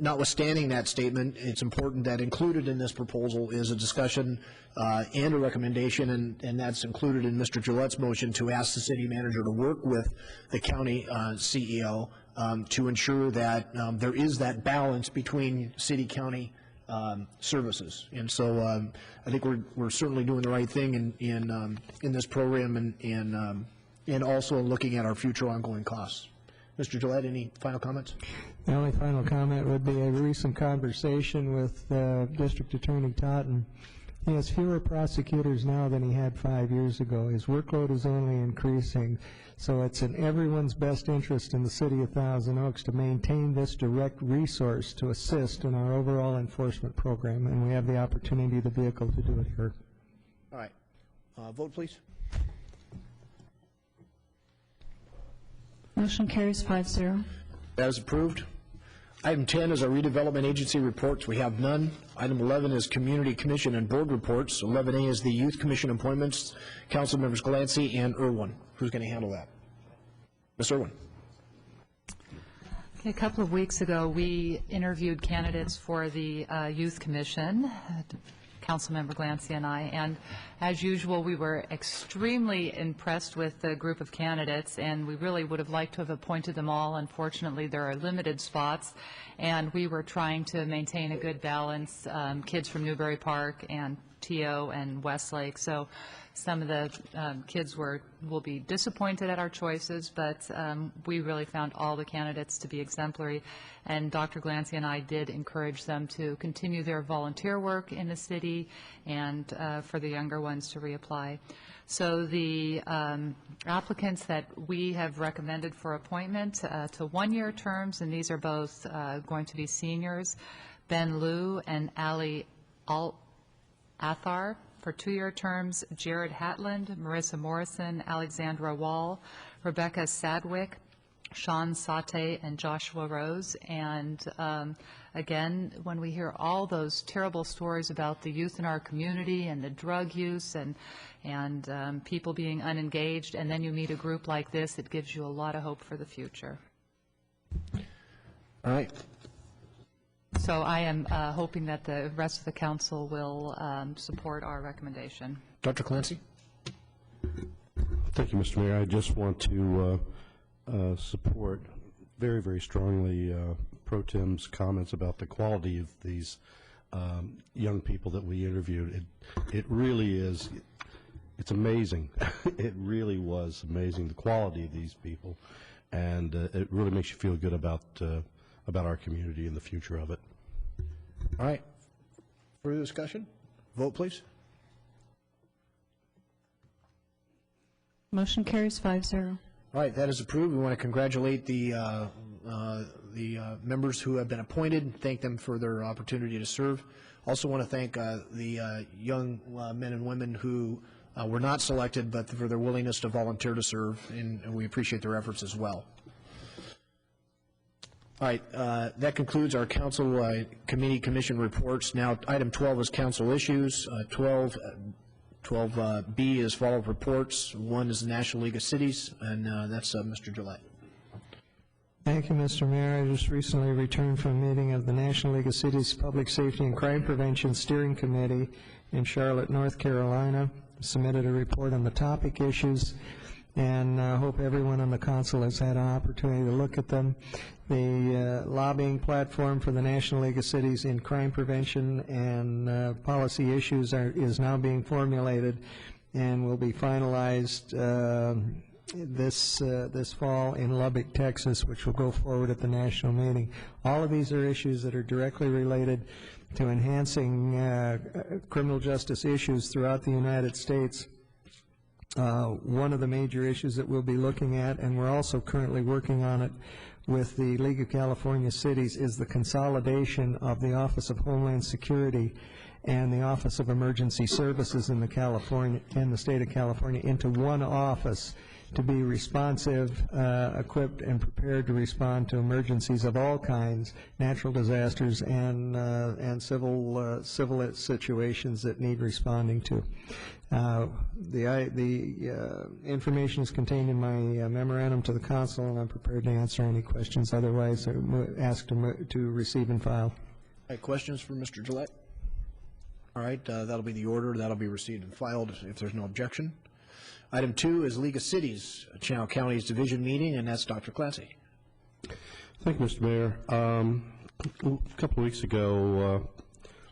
Notwithstanding that statement, it's important that included in this proposal is a discussion and a recommendation, and that's included in Mr. Gillette's motion to ask the city manager to work with the county CEO to ensure that there is that balance between city-county services. And so I think we're certainly doing the right thing in this program and also looking at our future ongoing costs. Mr. Gillette, any final comments? The only final comment would be a recent conversation with District Attorney Totten. He has fewer prosecutors now than he had 5 years ago. His workload is only increasing, so it's in everyone's best interest in the city of Thousand Oaks to maintain this direct resource to assist in our overall enforcement program, and we have the opportunity, the vehicle, to do it here. All right. Vote, please. Motion carries 5-0. That is approved. Item 10 is our redevelopment agency reports. We have none. Item 11 is community commission and board reports. 11A is the youth commission appointments. Council members Glancy and Irwin. Who's going to handle that? Ms. Irwin. Okay, a couple of weeks ago, we interviewed candidates for the youth commission, Councilmember Glancy and I, and as usual, we were extremely impressed with the group of candidates, and we really would have liked to have appointed them all. Unfortunately, there are limited spots, and we were trying to maintain a good balance, kids from Newbury Park and TO and Westlake. So some of the kids will be disappointed at our choices, but we really found all the candidates to be exemplary. And Dr. Glancy and I did encourage them to continue their volunteer work in the city and for the younger ones to reapply. So the applicants that we have recommended for appointment to one-year terms, and these are both going to be seniors, Ben Liu and Ali Athar. For 2-year terms, Jared Hatland, Marissa Morrison, Alexandra Wall, Rebecca Sadwick, Sean Sate, and Joshua Rose. And again, when we hear all those terrible stories about the youth in our community and the drug use and people being unengaged, and then you meet a group like this, it gives you a lot of hope for the future. All right. So I am hoping that the rest of the council will support our recommendation. Dr. Clancy? Thank you, Mr. Mayor. I just want to support very, very strongly Pro Tem's comments about the quality of these young people that we interviewed. It really is, it's amazing. It really was amazing, the quality of these people, and it really makes you feel good about our community and the future of it. All right. Further discussion? Vote, please. Motion carries 5-0. All right, that is approved. We want to congratulate the members who have been appointed, thank them for their opportunity to serve. Also want to thank the young men and women who were not selected, but for their willingness to volunteer to serve, and we appreciate their efforts as well. All right, that concludes our council committee commission reports. Now, item 12 is council issues. 12B is follow-up reports. 1 is the National League of Cities, and that's Mr. Gillette. Thank you, Mr. Mayor. I just recently returned from a meeting of the National League of Cities Public Safety and Crime Prevention Steering Committee in Charlotte, North Carolina. Submitted a report on the topic issues, and I hope everyone on the council has had an opportunity to look at them. The lobbying platform for the National League of Cities in crime prevention and policy issues is now being formulated and will be finalized this fall in Lubbock, Texas, which will go forward at the national meeting. All of these are issues that are directly related to enhancing criminal justice issues throughout the United States. One of the major issues that we'll be looking at, and we're also currently working on it with the League of California Cities, is the consolidation of the Office of Homeland Security and the Office of Emergency Services in the state of California into one office to be responsive, equipped, and prepared to respond to emergencies of all kinds, natural disasters and civil situations that need responding to. The information is contained in my memorandum to the council, and I'm prepared to answer any questions. Otherwise, I ask to receive and file. All right, questions for Mr. Gillette? All right, that'll be the order. That'll be received and filed if there's no objection. Item 2 is League of Cities, Channel County's division meeting, and that's Dr. Clancy. Thank you, Mr. Mayor. A couple of weeks ago,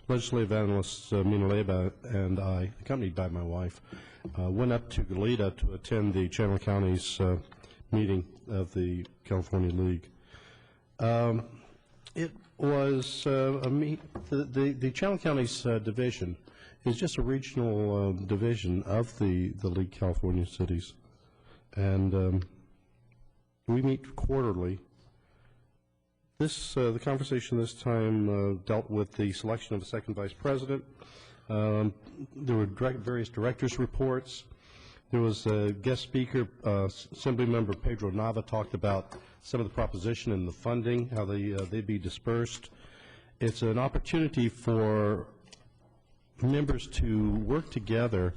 legislative analyst Mina Leba and I, accompanied by my wife, went up to Goleta to attend the Channel County's meeting of the California League. It was the Channel County's division is just a regional division of the League California Cities, and we meet quarterly. The conversation this time dealt with the selection of a second vice president. There were various directors' reports. There was a guest speaker, Assembly Member Pedro Nava, talked about some of the proposition and the funding, how they'd be dispersed. It's an opportunity for members to work together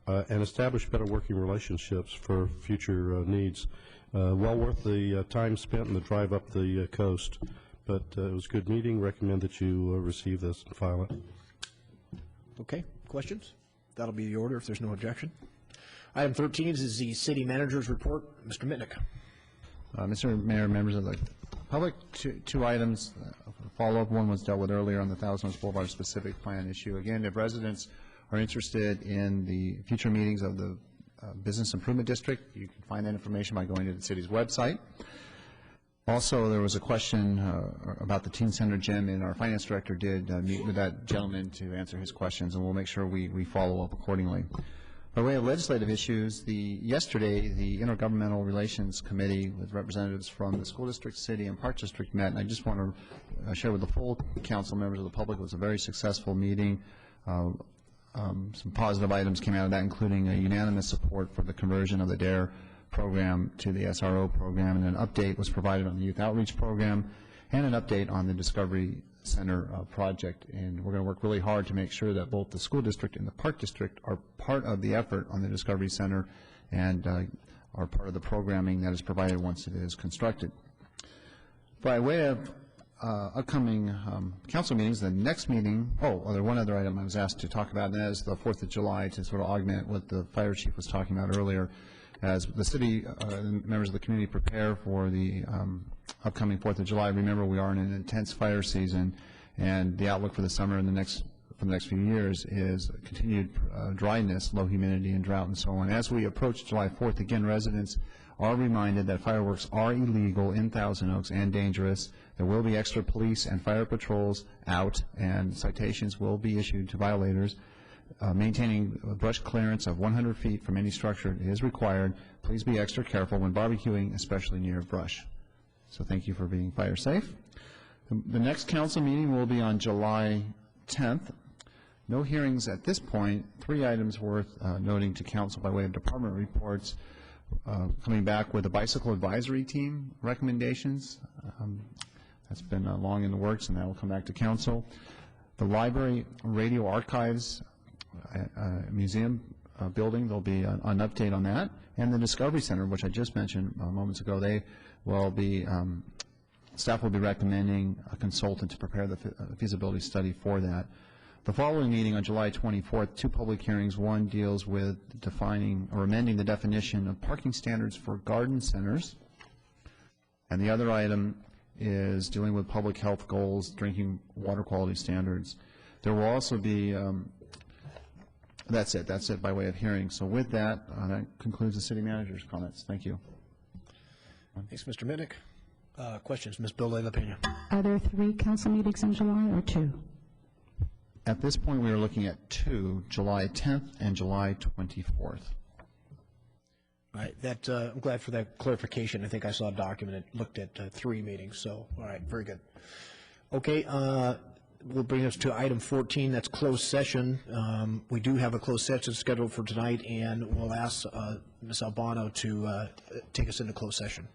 and establish better working relationships for future needs. Well worth the time spent and the drive up the coast. But it was a good meeting. Recommend that you receive this and file it. Okay, questions? That'll be the order if there's no objection. Item 13 is the city manager's report. Mr. Mitnick. Mr. Mayor, members of the public, two items. Follow-up one was dealt with earlier on the Thousand Oaks Boulevard specific plan issue. Again, if residents are interested in the future meetings of the Business Improvement District, you can find that information by going to the city's website. Also, there was a question about the Teen Center gym, and our finance director did meet with that gentleman to answer his questions, and we'll make sure we follow up accordingly. By way of legislative issues, yesterday the Intergovernmental Relations Committee with representatives from the school district, city, and park district met, and I just want to share with the full council, members of the public, it was a very successful meeting. Some positive items came out of that, including a unanimous support for the conversion of the DARE program to the SRO program, and an update was provided on the youth outreach program, and an update on the Discovery Center project. And we're going to work really hard to make sure that both the school district and the park district are part of the effort on the Discovery Center and are part of the programming that is provided once it is constructed. By way of upcoming council meetings, the next meeting, there's one other item I was asked to talk about, and that is the 4th of July, to sort of augment what the fire chief was talking about earlier. As the city members of the community prepare for the upcoming 4th of July, remember we are in an intense fire season, and the outlook for the summer and for the next few years is continued dryness, low humidity, and drought, and so on. As we approach July 4th, again, residents are reminded that fireworks are illegal in Thousand Oaks and dangerous. There will be extra police and fire patrols out, and citations will be issued to violators. Maintaining a brush clearance of 100 feet from any structure is required. Please be extra careful when barbecuing, especially near brush. So thank you for being fire safe. The next council meeting will be on July 10th. No hearings at this point. 3 items worth noting to council by way of department reports. Coming back with the bicycle advisory team recommendations. That's been long in the works, and that will come back to council. The library radio archives museum building, there'll be an update on that. And the Discovery Center, which I just mentioned moments ago, they will be, staff will be recommending a consultant to prepare the feasibility study for that. The following meeting on July 24th, 2 public hearings. One deals with defining or amending the definition of parking standards for garden centers. And the other item is dealing with public health goals, drinking water quality standards. There will also be, that's it by way of hearing. So with that, that concludes the city manager's comments. Thank you. Thanks, Mr. Minnick. Questions, Ms. Bill LaPena. Are there 3 council meetings in July or 2? At this point, we are looking at 2, July 10th and July 24th. All right, that, I'm glad for that clarification. I think I saw a document that looked at 3 meetings, so, all right, very good. Okay, will bring us to item 14, that's closed session. We do have a closed session scheduled for tonight, and we'll ask Ms. Albano to take us into closed session.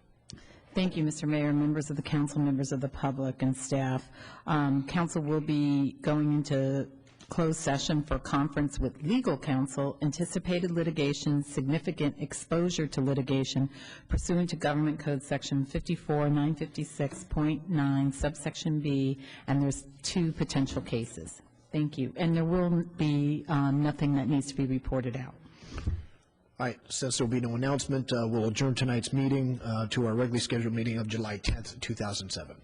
Thank you, Mr. Mayor, members of the council, members of the public, and staff. Council will be going into closed session for conference with legal counsel, anticipated litigation, significant exposure to litigation pursuant to Government Code Section 54956.9, subsection B, and there's 2 potential cases. Thank you. And there will be nothing that needs to be reported out. All right, since there will be no announcement, we'll adjourn tonight's meeting to our regularly scheduled meeting of July 10th, 2007.